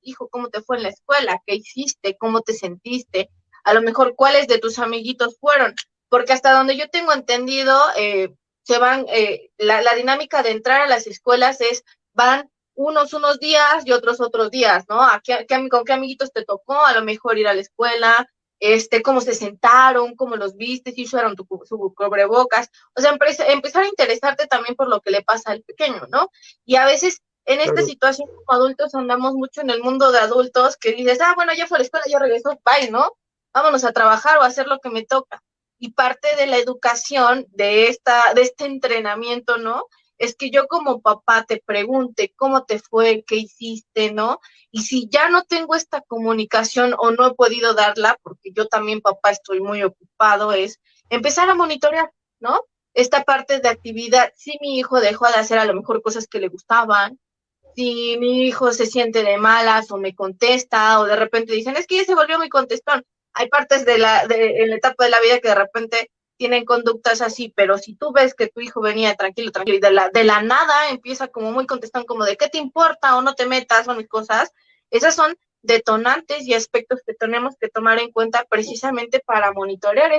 hijo, ¿cómo te fue en la escuela? ¿Qué hiciste? ¿Cómo te sentiste? A lo mejor, ¿cuáles de tus amiguitos fueron? Porque hasta donde yo tengo entendido, se van, la dinámica de entrar a las escuelas van unos días y otros días, ¿no? ¿Con qué amiguitos te tocó? A lo mejor ir a la escuela, cómo se sentaron, cómo los viste, si usaron su cubrebocas, o sea, empezar a interesarte también por lo que le pasa al pequeño, ¿no? Y a veces en esta Claro, situación como adultos andamos mucho en el mundo de adultos que dices, bueno, ya fue a la escuela, ya regresó, bye, ¿no? Vámonos a trabajar o a hacer lo que me toca. Y parte de la educación, de este entrenamiento, ¿no? Es que yo como papá te pregunte cómo te fue, qué hiciste, ¿no? Y si ya no tengo esta comunicación o no he podido darla, porque yo también, papá, estoy muy ocupado, es empezar a monitorear, ¿no? Esta parte de actividad, si mi hijo dejó de hacer a lo mejor cosas que le gustaban, si mi hijo se siente de malas o me contesta o de repente dicen, es que ya se volvió muy contestón. Hay partes en la etapa de la vida que de repente tienen conductas así, pero si tú ves que tu hijo venía tranquilo, tranquilo, y de la nada empieza como muy contestando como de ¿qué te importa? O no te metas, o mis cosas, esas son detonantes y aspectos que tenemos que tomar en cuenta precisamente para monitorear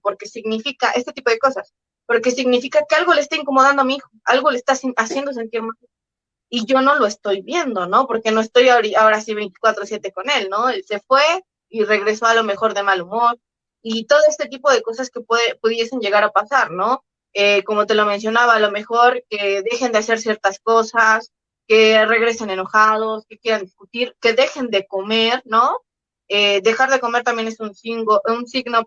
porque significa, este tipo de cosas, porque significa que algo le está incomodando a mi hijo, algo le está haciendo sentir mal, y yo no lo estoy viendo, ¿no? Porque no estoy ahora sí 24/7 con él, ¿no? Él se fue y regresó a lo mejor de mal humor, y todo este tipo de cosas que pudiesen llegar a pasar, ¿no? Como te lo mencionaba, a lo mejor que dejen de hacer ciertas cosas, que regresen enojados, que quieran discutir, que dejen de comer, ¿no? Dejar de comer también es un signo,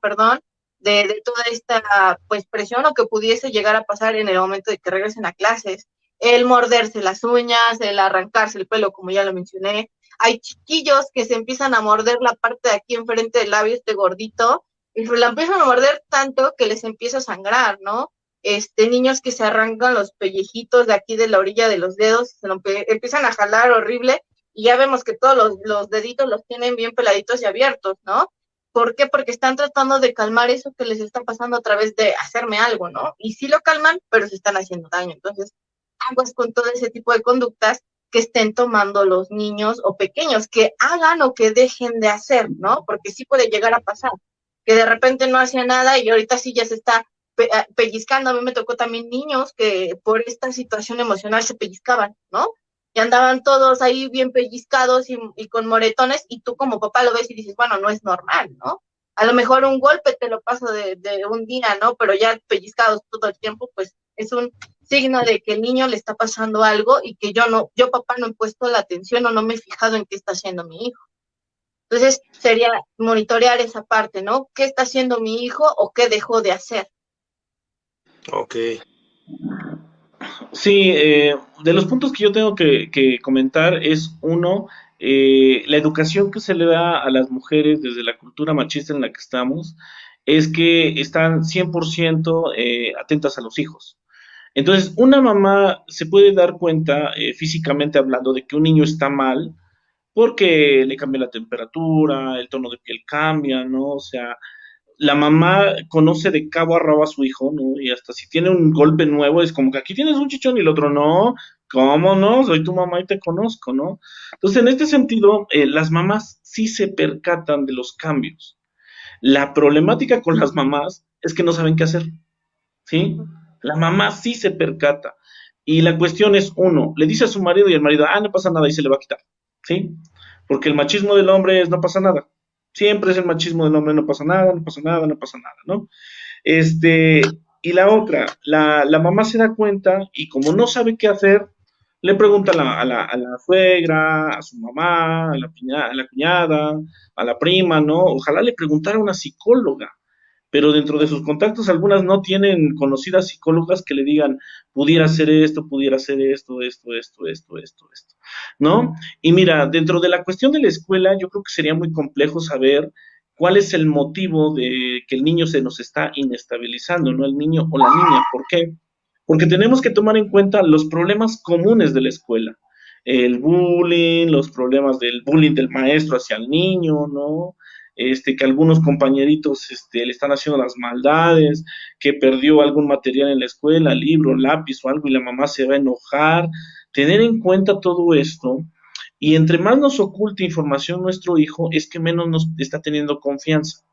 perdón, de toda esta pues presión o que pudiese llegar a pasar en el momento de que regresen a clases. El morderse las uñas, el arrancarse el pelo, como ya lo mencioné. Hay chiquillos que se empiezan a morder la parte de aquí enfrente del labio, este gordito, y la empiezan a morder tanto que les empieza a sangrar, ¿no? Niños que se arrancan los pellejitos de aquí de la orilla de los dedos, empiezan a jalar horrible, y ya vemos que todos los deditos los tienen bien peladitos y abiertos, ¿no? ¿Por qué? Porque están tratando de calmar eso que les está pasando a través de hacerme algo, ¿no? Y sí lo calman, pero se están haciendo daño. Entonces, aguas con todo ese tipo de conductas que estén tomando los niños o pequeños, que hagan o que dejen de hacer, ¿no? Porque sí puede llegar a pasar, que de repente no hacía nada y ahorita sí ya se está pellizcando. A mí me tocó también niños que por esta situación emocional se pellizcaban, ¿no? Y andaban todos ahí bien pellizcados y con moretones, y tú como papá lo ves y dices, bueno, no es normal, ¿no? A lo mejor un golpe te lo paso de un día, ¿no? Pero ya pellizcados todo el tiempo, pues es un signo de que el niño le está pasando algo y que yo papá no he puesto la atención o no me he fijado en qué está haciendo mi hijo. Entonces sería monitorear esa parte, ¿no? ¿Qué está haciendo mi hijo o qué dejó de hacer? Ok. Sí, de los puntos que yo tengo que comentar es uno, la educación que se le da a las mujeres desde la cultura machista en la que estamos, es que están 100% atentas a los hijos. Entonces, una mamá se puede dar cuenta, físicamente hablando, de que un niño está mal porque le cambia la temperatura, el tono de piel cambia, ¿no? O sea, la mamá conoce de cabo a rabo a su hijo, ¿no? Y hasta si tiene un golpe nuevo, es como que aquí tienes un chichón y el otro no, ¿cómo no? Soy tu mamá y te conozco, ¿no? Entonces, en este sentido, las mamás sí se percatan de los cambios. La problemática con las mamás es que no saben qué hacer, ¿sí? La mamá sí se percata. Y la cuestión es, uno, le dice a su marido y el marido, ah, no pasa nada y se le va a quitar, ¿sí? Porque el machismo del hombre es no pasa nada. Siempre es el machismo del hombre, no pasa nada, no pasa nada, no pasa nada, ¿no? Y la otra, la mamá se da cuenta y como no sabe qué hacer, le pregunta a la suegra, a su mamá, a la cuñada, a la prima, ¿no? Ojalá le preguntara a una psicóloga, pero dentro de sus contactos algunas no tienen conocidas psicólogas que le digan, pudiera ser esto, ¿no? Y mira, dentro de la cuestión de la escuela, yo creo que sería muy complejo saber cuál es el motivo de que el niño se nos está inestabilizando, ¿no? El niño o la niña, ¿por qué? Porque tenemos que tomar en cuenta los problemas comunes de la escuela. El bullying, los problemas del bullying del maestro hacia el niño, ¿no? Que algunos compañeritos le están haciendo las maldades, que perdió algún material en la escuela, libro, lápiz o algo, y la mamá se va a enojar. Tener en cuenta todo esto, y entre más nos oculte información nuestro hijo, es que menos nos está teniendo confianza.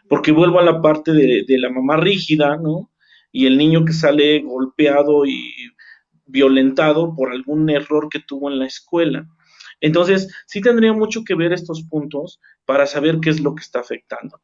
Porque vuelvo a la parte de la mamá rígida, ¿no? Y el niño que sale golpeado y violentado por algún error que tuvo en la escuela. Entonces, sí tendría mucho que ver estos puntos para saber qué es lo que está afectando.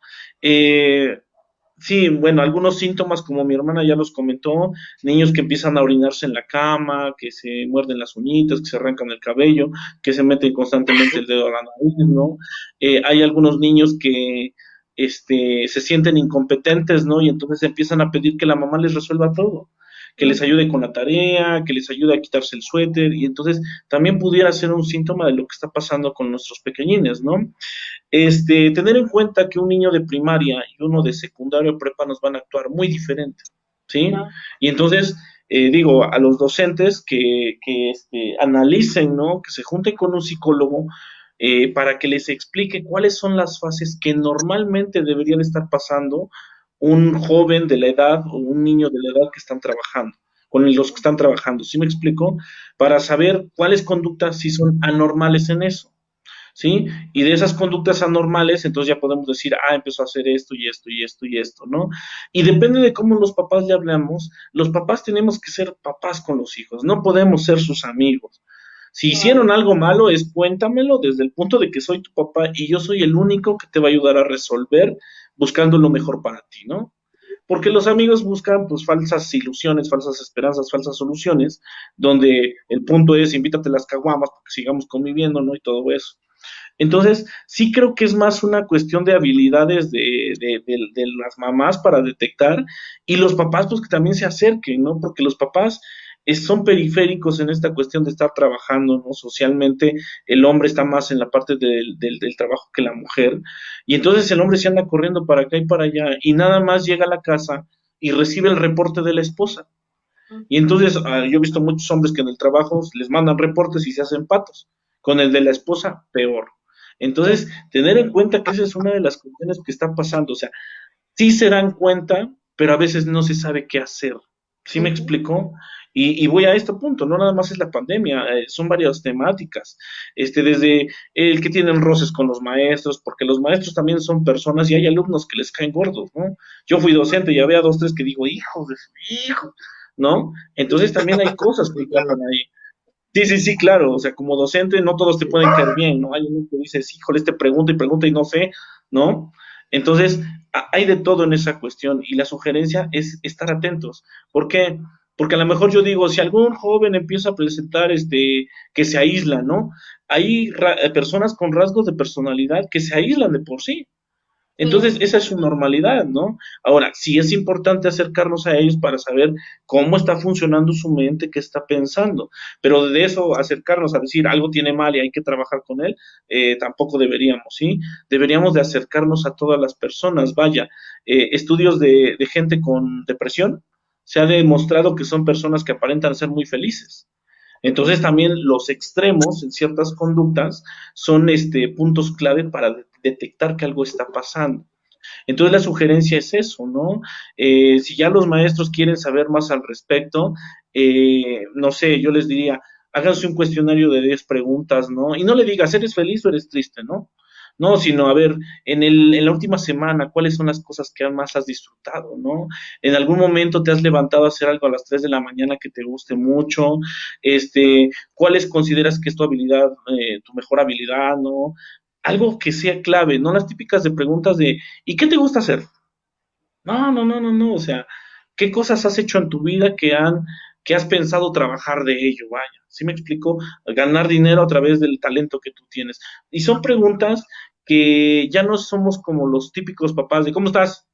Sí, bueno, algunos síntomas, como mi hermana ya los comentó, niños que empiezan a orinarse en la cama, que se muerden las uñitas, que se arrancan el cabello, que se meten constantemente el dedo a la nariz, ¿no? Hay algunos niños que se sienten incompetentes, ¿no? Y entonces empiezan a pedir que la mamá les resuelva todo, que les ayude con la tarea, que les ayude a quitarse el suéter, y entonces también pudiera ser un síntoma de lo que está pasando con nuestros pequeñines, ¿no? Tener en cuenta que un niño de primaria y uno de secundaria o prepa nos van a actuar muy diferente, ¿sí? ¿No? Y entonces, digo, a los docentes que analicen, ¿no? Que se junten con un psicólogo para que les explique cuáles son las fases que normalmente deberían estar pasando un joven de la edad o un niño de la edad que están trabajando, con los que están trabajando, ¿sí me explico? Para saber cuáles conductas sí son anormales en eso. ¿Sí? Y de esas conductas anormales, entonces ya podemos decir, empezó a hacer esto y esto y esto y esto, ¿no? Y depende de cómo los papás le hablamos, los papás tenemos que ser papás con los hijos, no podemos ser sus amigos. Si Claro. hicieron algo malo, es cuéntamelo desde el punto de que soy tu papá y yo soy el único que te va a ayudar a resolver buscando lo mejor para ti, ¿no? Porque los amigos buscan pues falsas ilusiones, falsas esperanzas, falsas soluciones, donde el punto es invítate las caguamas para que sigamos conviviendo, ¿no? Y todo eso. Entonces, sí creo que es más una cuestión de habilidades de las mamás para detectar y los papás pues que también se acerquen, ¿no? Porque los papás son periféricos en esta cuestión de estar trabajando, ¿no? Socialmente el hombre está más en la parte del trabajo que la mujer y entonces el hombre se anda corriendo para acá y para allá y nada más llega a la casa y recibe el reporte de la esposa. Y entonces yo he visto muchos hombres que en el trabajo les mandan reportes y se hacen patos. Con el de la esposa, peor. Entonces, tener en cuenta que esa es una de las cuestiones que está pasando. O sea, sí se dan cuenta, pero a veces no se sabe qué hacer. ¿Sí me Ujú. explicó? Y voy a este punto, no nada más es la pandemia, son varias temáticas. Desde el que tienen roces con los maestros, porque los maestros también son personas y hay alumnos que les caen gordos, ¿no? Yo fui docente y había dos, tres que digo, hijo de su hijo, ¿no? Entonces también hay cosas que Claro. pasan ahí. Sí, sí, sí, claro. O sea, como docente no todos te pueden caer bien, ¿no? Hay uno que dices, híjole, pregunta y no sé, ¿no? Entonces, hay de todo en esa cuestión y la sugerencia es estar atentos. ¿Por qué? Porque a lo mejor yo digo, si algún joven empieza a presentar que se aísla, ¿no? Hay personas con rasgos de personalidad que se aíslan de por sí. Entonces, Sí. esa es su normalidad, ¿no? Ahora, sí es importante acercarnos a ellos para saber cómo está funcionando su mente, qué está pensando, pero de eso acercarnos a decir algo tiene mal y hay que trabajar con él, tampoco deberíamos, ¿sí? Deberíamos de acercarnos a todas las personas, vaya, estudios de gente con depresión, se ha demostrado que son personas que aparentan ser muy felices. Entonces también los extremos en ciertas conductas son puntos clave para detectar que algo está pasando. Entonces la sugerencia es eso, ¿no? Si ya los maestros quieren saber más al respecto, no sé, yo les diría, háganse un cuestionario de 10 preguntas, ¿no? Y no le digas, ¿eres feliz o eres triste, no? No, sino a ver, en la última semana, ¿cuáles son las cosas que más has disfrutado, no? En algún momento te has levantado a hacer algo a las 3 de la mañana que te guste mucho, ¿cuáles consideras que es tu habilidad, tu mejor habilidad, no? Algo que sea clave, no las típicas de preguntas de ¿y qué te gusta hacer? No, no, no, no, no, o sea, ¿qué cosas has hecho en tu vida que has pensado trabajar de ello? Vaya, ¿sí me explico? Ganar dinero a través del talento que tú tienes. Y son preguntas que ya no somos como los típicos papás de ¿cómo estás?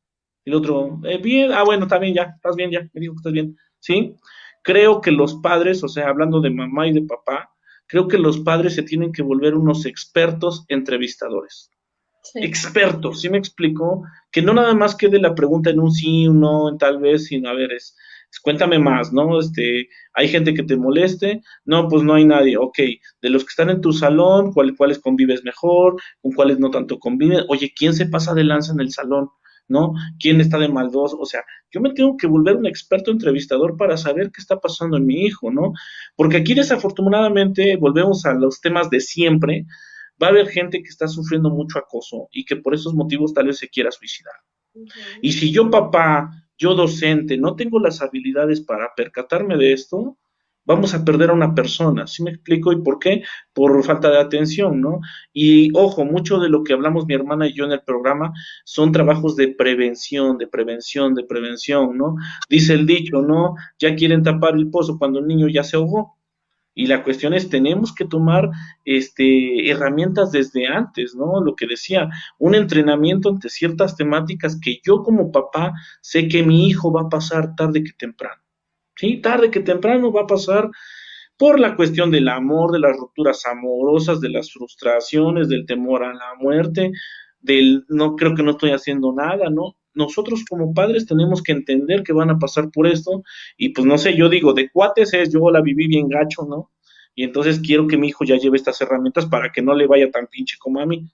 Y el otro, bien, bueno, está bien, ya, estás bien, ya, me dijo que estás bien, ¿sí? Creo que los padres, o sea, hablando de mamá y de papá, creo que los padres se tienen que volver unos expertos entrevistadores. Sí. Expertos, ¿sí me explico? Que no nada más quede la pregunta en un sí, un no, en tal vez, sino a ver, cuéntame más, ¿no? ¿Hay gente que te moleste? No, pues no hay nadie. Ok, de los que están en tu salón, ¿cuáles convives mejor? ¿Con cuáles no tanto convives? Oye, ¿quién se pasa de lanza en el salón? ¿No? ¿Quién está de maldoso? O sea, yo me tengo que volver un experto entrevistador para saber qué está pasando en mi hijo, ¿no? Porque aquí desafortunadamente volvemos a los temas de siempre, va a haber gente que está sufriendo mucho acoso y que por esos motivos tal vez se quiera suicidar. Ujú. Y si yo papá, yo docente, no tengo las habilidades para percatarme de esto, vamos a perder a una persona. ¿Sí me explico? ¿Y por qué? Por falta de atención, ¿no? Y ojo, mucho de lo que hablamos mi hermana y yo en el programa son trabajos de prevención, de prevención, de prevención, ¿no? Dice el dicho, ¿no? Ya quieren tapar el pozo cuando el niño ya se ahogó. Y la cuestión es, tenemos que tomar herramientas desde antes, ¿no? Lo que decía, un entrenamiento ante ciertas temáticas que yo como papá sé que mi hijo va a pasar tarde que temprano, ¿sí? Tarde que temprano va a pasar por la cuestión del amor, de las rupturas amorosas, de las frustraciones, del temor a la muerte, del no creo que no estoy haciendo nada, ¿no? Nosotros como padres tenemos que entender que van a pasar por esto y pues no sé, yo digo, de cuates es, yo la viví bien gacho, ¿no? y entonces quiero que mi hijo ya lleve estas herramientas para que no le vaya tan pinche como a mí.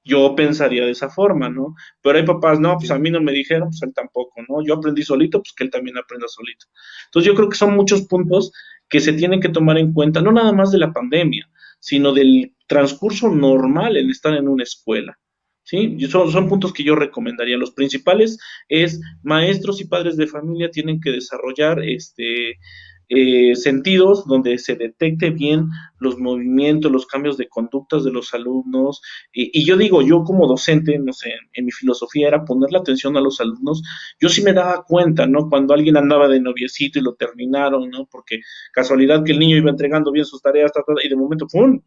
Yo pensaría de esa forma, ¿no? Pero hay papás, no, pues a Sí, mí no me dijeron, pues él tampoco, ¿no? Yo aprendí solito, pues que él también aprenda solito. Entonces yo creo que son muchos puntos que se tienen que tomar en cuenta, no nada más de la pandemia, sino del transcurso normal en estar en una escuela. ¿Sí? Son puntos que yo recomendaría. Los principales es maestros y padres de familia tienen que desarrollar sentidos donde se detecte bien los movimientos, los cambios de conductas de los alumnos. Y yo digo, yo como docente, no sé, en mi filosofía era ponerle atención a los alumnos. Yo sí me daba cuenta, ¿no? Cuando alguien andaba de noviecito y lo terminaron, ¿no? Porque casualidad que el niño iba entregando bien sus tareas, y de momento, ¡pum!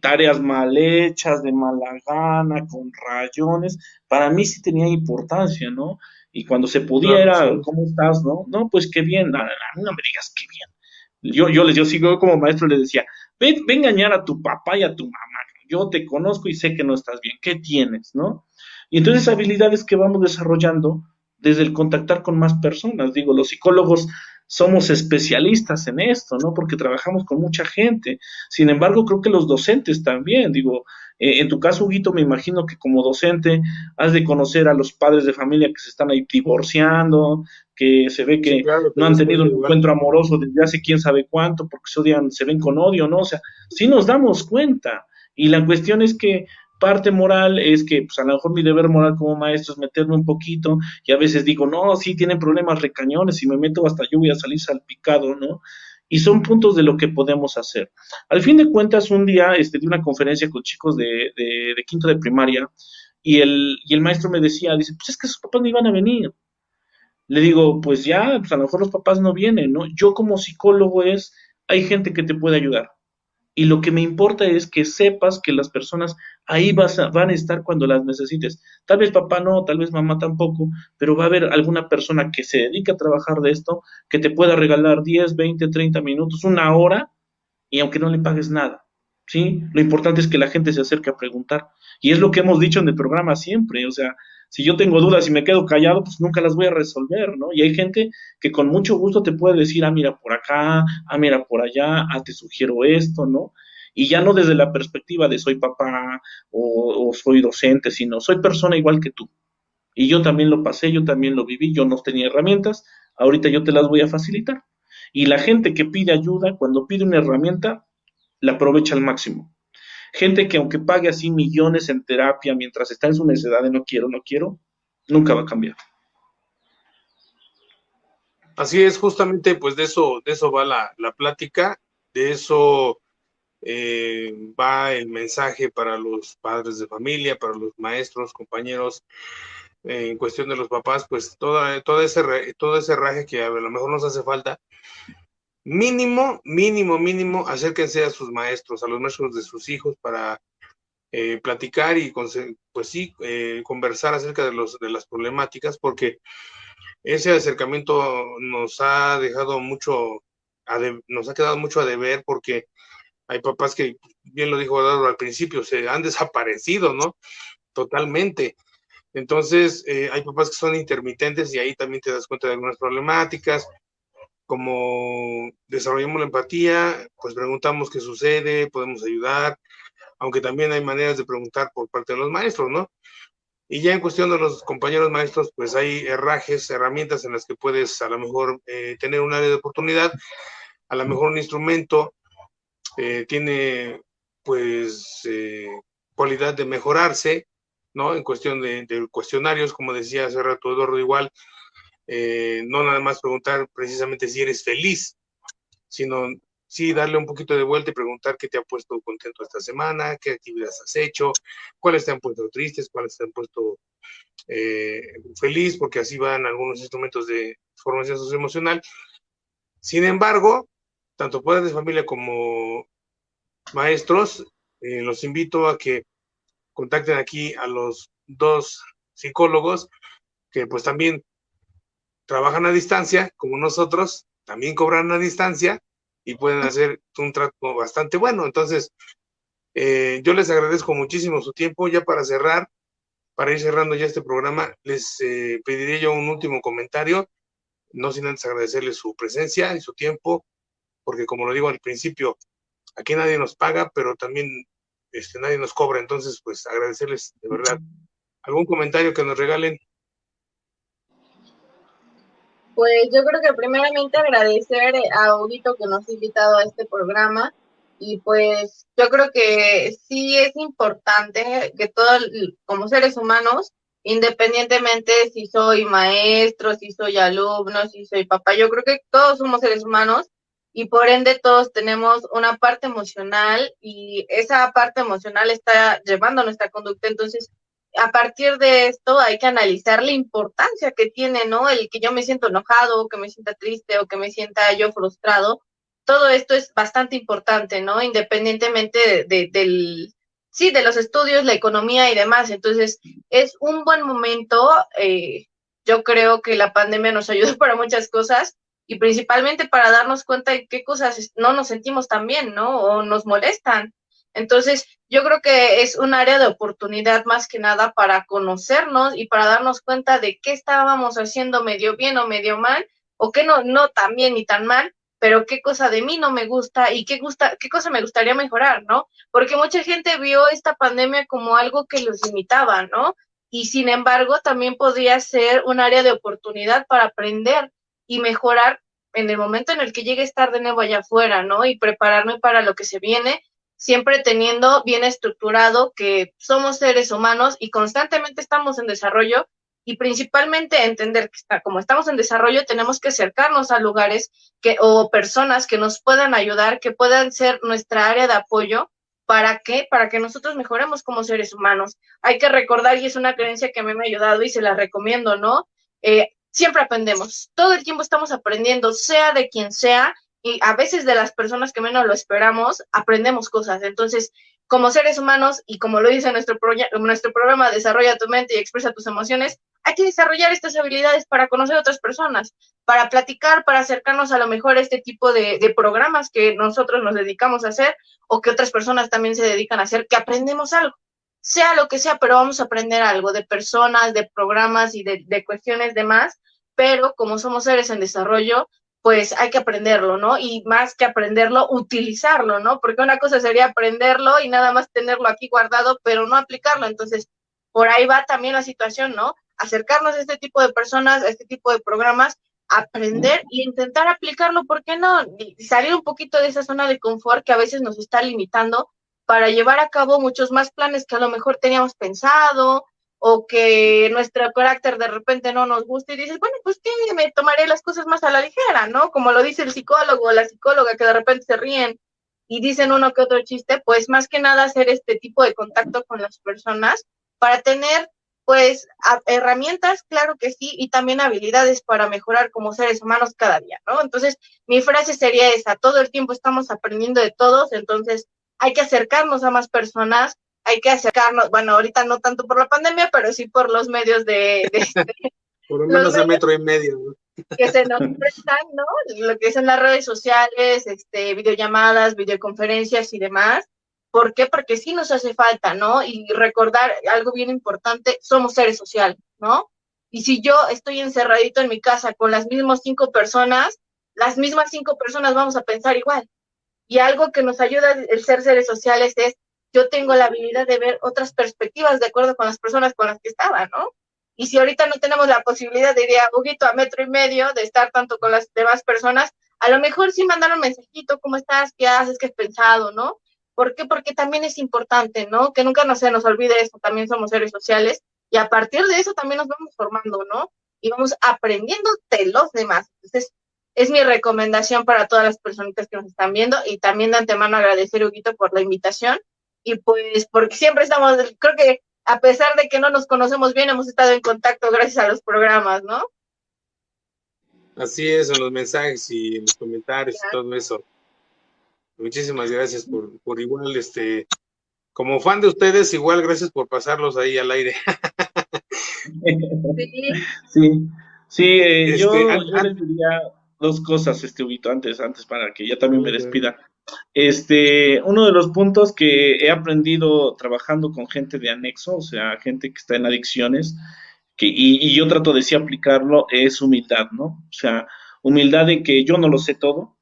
Tareas mal hechas, de mala gana, con rayones, para mí sí tenía importancia, ¿no? Y cuando se podía claro, era, sí. ¿cómo estás, no? No, pues qué bien, no, no, no, no me digas qué bien. Yo sigo como maestro, les decía, ve a engañar a tu papá y a tu mamá, yo te conozco y sé que no estás bien, ¿qué tienes, no? Y entonces habilidades que vamos desarrollando desde el contactar con más personas, digo, los psicólogos somos especialistas en esto, ¿no? Porque trabajamos con mucha gente. Sin embargo, creo que los docentes también, digo, en tu caso, Huguito, me imagino que como docente has de conocer a los padres de familia que se están ahí divorciando, que se ve Sí, que claro, que no han les tenido cuento un igual. encuentro amoroso desde hace quién sabe cuánto, porque se odian, se ven con odio, ¿no? O sea, sí nos damos cuenta. Y la cuestión es que parte moral es que, pues a lo mejor mi deber moral como maestro es meterme un poquito, y a veces digo, no, sí tienen problemas recañones, y me meto hasta yo voy a salir salpicado, ¿no? Y son puntos de lo que podemos hacer. Al fin de cuentas, un día di una conferencia con chicos de quinto de primaria, y el maestro me decía, dice, pues es que sus papás no iban a venir. Le digo, pues ya, pues a lo mejor los papás no vienen, ¿no? Yo como psicólogo hay gente que te puede ayudar. Y lo que me importa es que sepas que las personas ahí van a estar cuando las necesites. Tal vez papá no, tal vez mamá tampoco, pero va a haber alguna persona que se dedique a trabajar de esto, que te pueda regalar 10, 20, 30 minutos, una hora, y aunque no le pagues nada, ¿sí? Lo importante es que la gente se acerque a preguntar. Y es lo que hemos dicho en el programa siempre, o sea, si yo tengo dudas y me quedo callado, pues nunca las voy a resolver, ¿no? Y hay gente que con mucho gusto te puede decir, ah, mira por acá, ah, mira por allá, ah, te sugiero esto, ¿no? Y ya no desde la perspectiva de soy papá o soy docente, sino soy persona igual que tú. Y yo también lo pasé, yo también lo viví, yo no tenía herramientas, ahorita yo te las voy a facilitar. Y la gente que pide ayuda, cuando pide una herramienta, la aprovecha al máximo. Gente que aunque pague así millones en terapia mientras está en su necesidad de no quiero, no quiero, nunca va a cambiar. Así es, justamente, pues de eso va la plática, de eso va el mensaje para los padres de familia, para los maestros, compañeros, en cuestión de los papás, pues todo ese raje que a lo mejor nos hace falta. Mínimo, mínimo, mínimo, acérquense a sus maestros, a los maestros de sus hijos para platicar y, pues sí, conversar acerca de las problemáticas, porque ese acercamiento nos ha dejado mucho, nos ha quedado mucho a deber, porque hay papás que, bien lo dijo Eduardo al principio, se han desaparecido, ¿no? Totalmente. Entonces, hay papás que son intermitentes y ahí también te das cuenta de algunas problemáticas. Como desarrollamos la empatía, pues preguntamos qué sucede, podemos ayudar, aunque también hay maneras de preguntar por parte de los maestros, ¿no? Y ya en cuestión de los compañeros maestros, pues hay herrajes, herramientas en las que puedes a lo mejor tener un área de oportunidad, a lo mejor un instrumento tiene pues cualidad de mejorarse, ¿no? En cuestión de cuestionarios, como decía hace rato Eduardo, igual, no nada más preguntar precisamente si eres feliz, sino sí darle un poquito de vuelta y preguntar qué te ha puesto contento esta semana, qué actividades has hecho, cuáles te han puesto tristes, cuáles te han puesto feliz, porque así van algunos instrumentos de formación socioemocional. Sin embargo, tanto padres de familia como maestros, los invito a que contacten aquí a los dos psicólogos que pues también trabajan a distancia, como nosotros, también cobran a distancia y pueden hacer un trato bastante bueno. Entonces, yo les agradezco muchísimo su tiempo. Ya para ir cerrando ya este programa, les pediré yo un último comentario, no sin antes agradecerles su presencia y su tiempo. porque como lo digo al principio, aquí nadie nos paga, pero también nadie nos cobra, entonces pues agradecerles de verdad. ¿Algún comentario que nos regalen? Pues yo creo que primeramente agradecer a Huguito que nos ha invitado a este programa y pues yo creo que sí es importante que todos como seres humanos, independientemente si soy maestro, si soy alumno, si soy papá, yo creo que todos somos seres humanos y por ende todos tenemos una parte emocional y esa parte emocional está llevando nuestra conducta, entonces a partir de esto hay que analizar la importancia que tiene, ¿no? El que yo me siento enojado, o que me sienta triste, o que me sienta yo frustrado. Todo esto es bastante importante, ¿no? Independientemente sí, de los estudios, la economía y demás. Entonces, es un buen momento. Yo creo que la pandemia nos ayudó para muchas cosas y principalmente para darnos cuenta de qué cosas no nos sentimos tan bien, ¿no? O nos molestan. Entonces, yo creo que es un área de oportunidad más que nada para conocernos y para darnos cuenta de qué estábamos haciendo medio bien o medio mal, o qué no tan bien ni tan mal, pero qué cosa de mí no me gusta y qué cosa me gustaría mejorar, ¿no? Porque mucha gente vio esta pandemia como algo que los limitaba, ¿no? Y sin embargo, también podría ser un área de oportunidad para aprender y mejorar en el momento en el que llegue a estar de nuevo allá afuera, ¿no? Y prepararme para lo que se viene siempre teniendo bien estructurado que somos seres humanos y constantemente estamos en desarrollo y principalmente entender que como estamos en desarrollo tenemos que acercarnos a lugares o personas que nos puedan ayudar, que puedan ser nuestra área de apoyo. ¿Para qué? Para que nosotros mejoremos como seres humanos. Hay que recordar, y es una creencia que a mí me ha ayudado y se la recomiendo, ¿no? Siempre aprendemos, todo el tiempo estamos aprendiendo, sea de quien sea, y a veces de las personas que menos lo esperamos, aprendemos cosas. Entonces, como seres humanos, y como lo dice nuestro programa Desarrolla tu mente y expresa tus emociones, hay que desarrollar estas habilidades para conocer a otras personas, para platicar, para acercarnos a lo mejor a este tipo de programas que nosotros nos dedicamos a hacer o que otras personas también se dedican a hacer, que aprendemos algo. Sea lo que sea, pero vamos a aprender algo de personas, de programas y de cuestiones demás, pero como somos seres en desarrollo, pues hay que aprenderlo, ¿no? Y más que aprenderlo, utilizarlo, ¿no? Porque una cosa sería aprenderlo y nada más tenerlo aquí guardado, pero no aplicarlo. Entonces, por ahí va también la situación, ¿no? Acercarnos a este tipo de personas, a este tipo de programas, aprender e intentar aplicarlo, ¿por qué no? Y salir un poquito de esa zona de confort que a veces nos está limitando para llevar a cabo muchos más planes que a lo mejor teníamos pensado, o que nuestro carácter de repente no nos gusta y dices, bueno, pues que me tomaré las cosas más a la ligera, ¿no? Como lo dice el psicólogo o la psicóloga que de repente se ríen y dicen uno que otro chiste, pues más que nada hacer este tipo de contacto con las personas para tener pues herramientas, claro que sí, y también habilidades para mejorar como seres humanos cada día, ¿no? Entonces, mi frase sería esa, todo el tiempo estamos aprendiendo de todos, entonces hay que acercarnos a más personas, hay que acercarnos, bueno, ahorita no tanto por la pandemia, pero sí por los medios por lo menos a metro y medio, ¿no? Que se nos prestan, ¿no? Lo que son las redes sociales, videollamadas, videoconferencias y demás. ¿Por qué? Porque sí nos hace falta, ¿no? Y recordar algo bien importante, somos seres sociales, ¿no? Y si yo estoy encerradito en mi casa con las mismas 5 personas, las mismas 5 personas vamos a pensar igual. Y algo que nos ayuda el ser seres sociales es, yo tengo la habilidad de ver otras perspectivas de acuerdo con las personas con las que estaba, ¿no? Y si ahorita no tenemos la posibilidad de ir a Huguito a metro y medio, de estar tanto con las demás personas, a lo mejor sí mandar un mensajito, ¿cómo estás? ¿Qué haces? ¿Qué has pensado? ¿No? ¿Por qué? Porque también es importante, ¿no? Que nunca se nos olvide eso, también somos seres sociales, y a partir de eso también nos vamos formando, ¿no? Y vamos aprendiendo de los demás. Entonces, es mi recomendación para todas las personitas que nos están viendo, y también de antemano agradecer, Huguito, por la invitación, y pues porque siempre estamos, creo que a pesar de que no nos conocemos bien, hemos estado en contacto gracias a los programas, ¿no? Así es, en los mensajes y en los comentarios y todo eso. Muchísimas gracias por igual, como fan de ustedes, igual gracias por pasarlos ahí al aire. Sí, yo les diría dos cosas, Huguito, antes para que ya también me despida. Uno de los puntos que he aprendido trabajando con gente de anexo, o sea, gente que está en adicciones, y yo trato de sí aplicarlo, es humildad, ¿no? O sea, humildad en que yo no lo sé todo,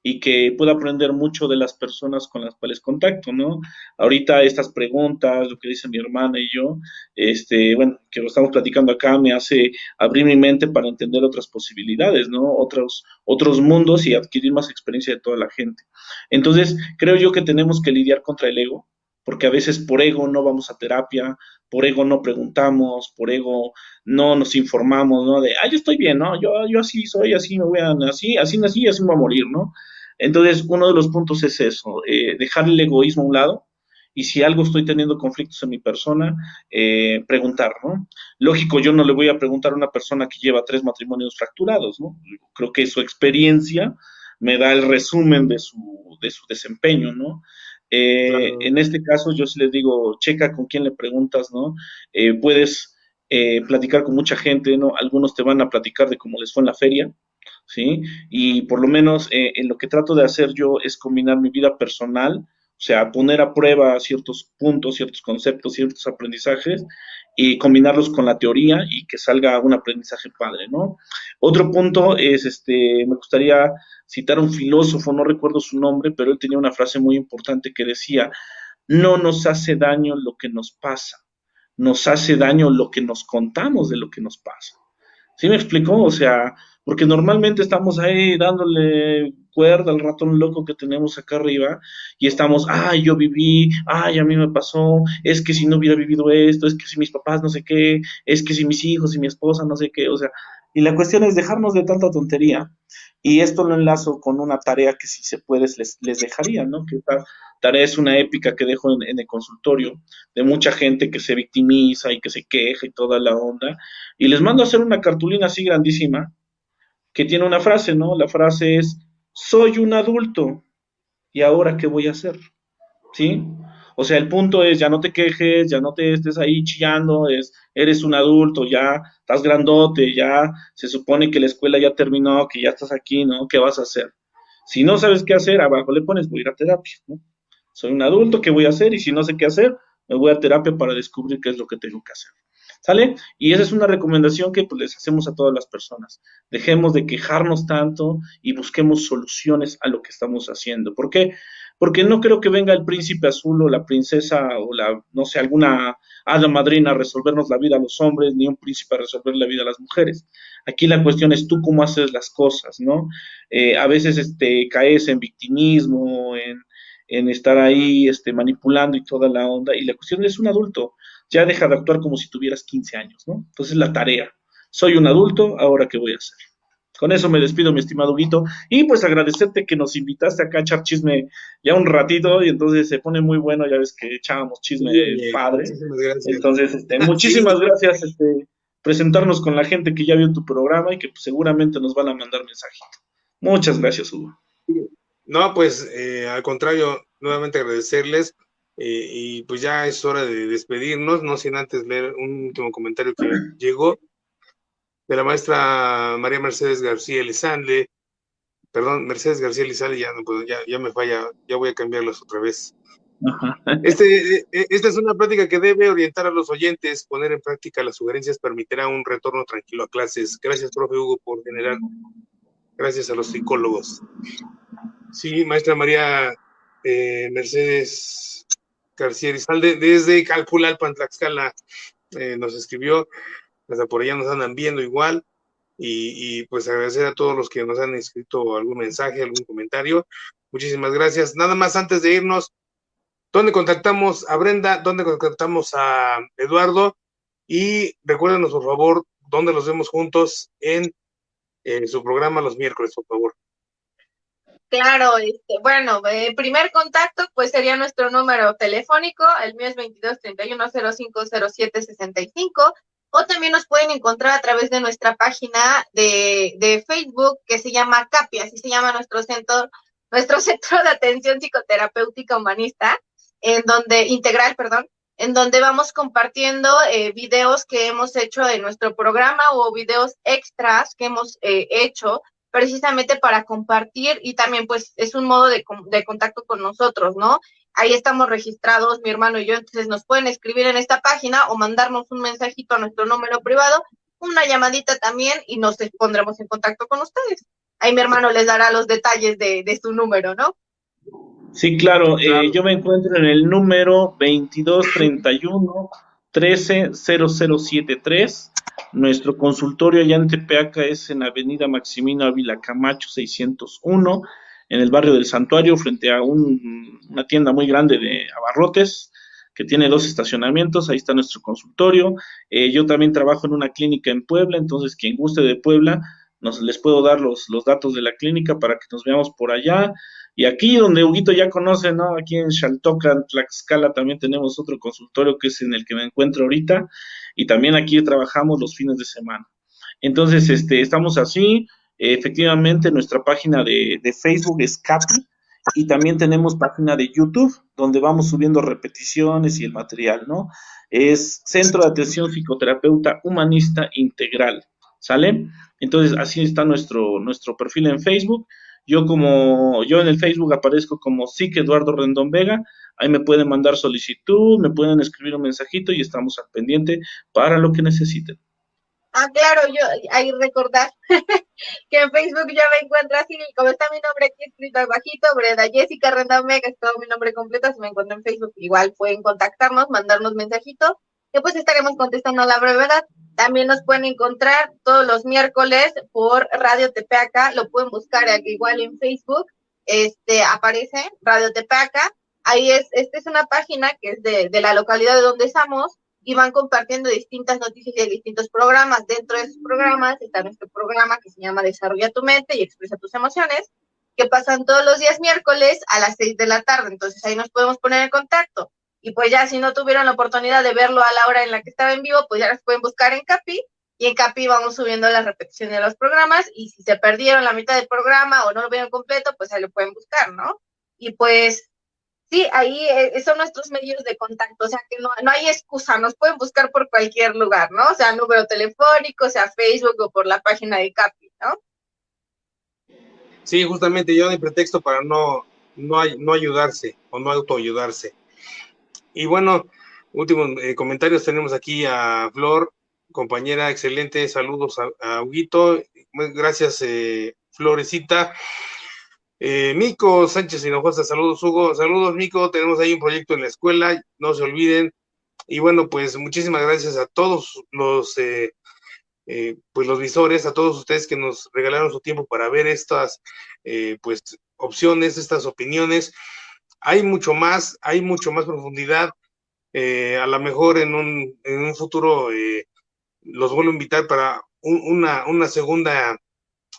y que puedo aprender mucho de las personas con las cuales contacto, ¿no? Ahorita estas preguntas, lo que dice mi hermana y yo, bueno, que lo estamos platicando acá, me hace abrir mi mente para entender otras posibilidades, ¿no? Otros mundos y adquirir más experiencia de toda la gente. Entonces, creo yo que tenemos que lidiar contra el ego, porque a veces por ego no vamos a terapia, por ego no preguntamos, por ego no nos informamos, ¿no? De, yo estoy bien, ¿no? Yo así soy, así me voy a, así nací, así me voy a morir, ¿no? Entonces, uno de los puntos es eso, dejar el egoísmo a un lado, y si algo estoy teniendo conflictos en mi persona, preguntar, ¿no? Lógico, yo no le voy a preguntar a una persona que lleva 3 matrimonios fracturados, ¿no? Creo que su experiencia me da el resumen de su desempeño, ¿no? Claro. En este caso, yo sí les digo, checa con quién le preguntas, ¿no? Puedes platicar con mucha gente, ¿no? Algunos te van a platicar de cómo les fue en la feria, ¿sí? Y por lo menos en lo que trato de hacer yo es combinar mi vida personal, o sea, poner a prueba ciertos puntos, ciertos conceptos, ciertos aprendizajes y combinarlos con la teoría y que salga un aprendizaje padre, ¿no? Otro punto es, me gustaría citar a un filósofo, no recuerdo su nombre, pero él tenía una frase muy importante que decía, no nos hace daño lo que nos pasa, nos hace daño lo que nos contamos de lo que nos pasa. ¿Sí me explicó? O sea, porque normalmente estamos ahí dándole cuerda al ratón loco que tenemos acá arriba y estamos, yo viví, a mí me pasó, es que si no hubiera vivido esto, es que si mis papás no sé qué, es que si mis hijos y mi esposa no sé qué, o sea, y la cuestión es dejarnos de tanta tontería. Y esto lo enlazo con una tarea que si se puede les dejaría, ¿no? Que esta tarea es una épica que dejo en el consultorio de mucha gente que se victimiza y que se queja y toda la onda y les mando a hacer una cartulina así grandísima que tiene una frase, ¿no? La frase es, soy un adulto, ¿y ahora qué voy a hacer? ¿Sí? O sea, el punto es, ya no te quejes, ya no te estés ahí chillando, eres un adulto, ya estás grandote, ya se supone que la escuela ya terminó, que ya estás aquí, ¿no? ¿Qué vas a hacer? Si no sabes qué hacer, abajo le pones, voy a ir a terapia, ¿no? Soy un adulto, ¿qué voy a hacer? Y si no sé qué hacer, me voy a terapia para descubrir qué es lo que tengo que hacer. ¿Sale? Y esa es una recomendación que pues, les hacemos a todas las personas. Dejemos de quejarnos tanto y busquemos soluciones a lo que estamos haciendo. ¿Por qué? Porque no creo que venga el príncipe azul o la princesa o no sé, alguna hada madrina a resolvernos la vida a los hombres, ni un príncipe a resolver la vida a las mujeres. Aquí la cuestión es tú cómo haces las cosas, ¿no? A veces caes en victimismo, en estar ahí manipulando y toda la onda, y la cuestión es un adulto, ya deja de actuar como si tuvieras 15 años, ¿no? Entonces la tarea, soy un adulto, ahora qué voy a hacer. Con eso me despido, mi estimado Huguito, y pues agradecerte que nos invitaste acá a echar chisme ya un ratito, y entonces se pone muy bueno, ya ves que echábamos Sí, chisme oye, padre. muchísimas gracias. Entonces, Sí, muchísimas gracias, presentarnos con la gente que ya vio tu programa y que pues, seguramente nos van a mandar mensajito. Muchas gracias, Hugo. no, pues al contrario, nuevamente agradecerles y pues ya es hora de despedirnos, no sin antes leer un último comentario que llegó de la maestra María Mercedes García Elizalde, perdón, Mercedes García Elizalde, ya, no puedo, ya me falla, ya voy a cambiarlas otra vez. Ajá. Esta es una práctica que debe orientar a los oyentes, poner en práctica las sugerencias permitirá un retorno tranquilo a clases. Gracias, profe Hugo, por generar, gracias a los psicólogos. Sí, maestra María Mercedes García Elizalde, desde Calpulalpan, Tlaxcala, nos escribió, hasta por allá nos andan viendo igual, y pues agradecer a todos los que nos han escrito algún mensaje, algún comentario. Muchísimas gracias. Nada más antes de irnos, ¿dónde contactamos a Brenda? ¿Dónde contactamos a Eduardo? Y recuérdenos, por favor, dónde los vemos juntos en su programa los miércoles, por favor. Claro, bueno, primer contacto pues sería nuestro número telefónico, el mío es 2231050765, o también nos pueden encontrar a través de nuestra página de Facebook que se llama CAPI, así se llama nuestro centro de atención psicoterapéutica humanista, integral, perdón, en donde vamos compartiendo videos que hemos hecho de nuestro programa o videos extras que hemos hecho precisamente para compartir y también pues es un modo de contacto con nosotros, ¿no? Ahí estamos registrados, mi hermano y yo, entonces nos pueden escribir en esta página o mandarnos un mensajito a nuestro número privado, una llamadita también y nos pondremos en contacto con ustedes. ahí mi hermano les dará los detalles de su número, ¿no? Sí, claro, Claro. yo me encuentro en el número 2231-130073. Nuestro consultorio allá en Tepeaca es en Avenida Maximino Ávila Camacho 601, en el barrio del Santuario, frente a una tienda muy grande de abarrotes que tiene 2 estacionamientos. Ahí está nuestro consultorio. Yo también trabajo en una clínica en Puebla, entonces quien guste de Puebla, les puedo dar los datos de la clínica para que nos veamos por allá. Y aquí donde Huguito ya conoce, ¿no? Aquí en Xaltocan, Tlaxcala, también tenemos otro consultorio que es en el que me encuentro ahorita, y también aquí trabajamos los fines de semana. Entonces, estamos así. Efectivamente, nuestra página de Facebook es Capi, y también tenemos página de YouTube, donde vamos subiendo repeticiones y el material, ¿no? Es Centro de Atención Psicoterapeuta Humanista Integral, ¿sale? Entonces, así está nuestro perfil en Facebook. Yo en el Facebook aparezco como SIC Eduardo Rendón Vega. Ahí me pueden mandar solicitud, me pueden escribir un mensajito y estamos al pendiente para lo que necesiten. Ah, claro, yo ahí recordar que en Facebook ya me encuentro así, como está mi nombre aquí escrito abajito, Brenda Jessica Rendón Vega, es todo mi nombre completo, si me encuentro en Facebook, igual pueden contactarnos, mandarnos mensajito, que pues estaremos contestando a la brevedad. También nos pueden encontrar todos los miércoles por Radio Tepeaca, lo pueden buscar igual en Facebook, aparece Radio Tepeaca, ahí esta es una página que es de la localidad de donde estamos, y van compartiendo distintas noticias de distintos programas. Dentro de esos programas está nuestro programa que se llama Desarrolla tu mente y expresa tus emociones, que pasan todos los días miércoles a las 6 de la tarde. Entonces ahí nos podemos poner en contacto. Y pues ya si no tuvieron la oportunidad de verlo a la hora en la que estaba en vivo, pues ya nos pueden buscar en Capi. Y en Capi vamos subiendo las repeticiones de los programas. Y si se perdieron la mitad del programa o no lo vieron completo, pues ahí lo pueden buscar, ¿no? Y pues sí, ahí son nuestros medios de contacto, o sea que no hay excusa, nos pueden buscar por cualquier lugar, ¿no? O sea, número telefónico, sea Facebook o por la página de Capi, ¿no? Sí, justamente yo de pretexto para no ayudarse o no autoayudarse. Y bueno, últimos comentarios tenemos aquí a Flor, compañera, excelente, saludos a Huguito, gracias Florecita. Mico Sánchez Hinojosa, saludos Hugo, saludos Mico, tenemos ahí un proyecto en la escuela, no se olviden. Y bueno, pues muchísimas gracias a todos pues los visores, a todos ustedes que nos regalaron su tiempo para ver estas pues opciones, estas opiniones. Hay mucho más profundidad. A lo mejor en un futuro los vuelvo a invitar para una segunda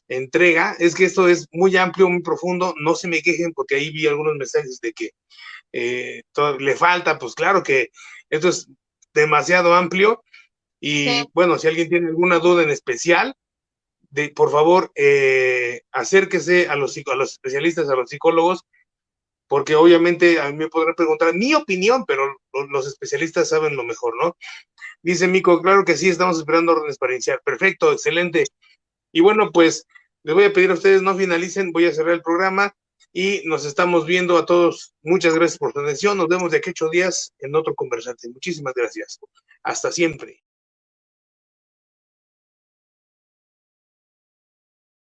entrega. Es que esto es muy amplio, muy profundo, no se me quejen porque ahí vi algunos mensajes de que le falta. Pues claro que esto es demasiado amplio y Sí. bueno, si alguien tiene alguna duda en especial, por favor acérquese a los especialistas, a los psicólogos, porque obviamente a mí me podrán preguntar mi opinión, pero los especialistas saben lo mejor, ¿no? Dice Mico, claro que sí, estamos esperando órdenes para iniciar. Perfecto, excelente. Y bueno, pues les voy a pedir a ustedes no finalicen, voy a cerrar el programa y nos estamos viendo a todos. Muchas gracias por su atención. Nos vemos de aquí a 8 días en otro conversante. Muchísimas gracias. Hasta siempre.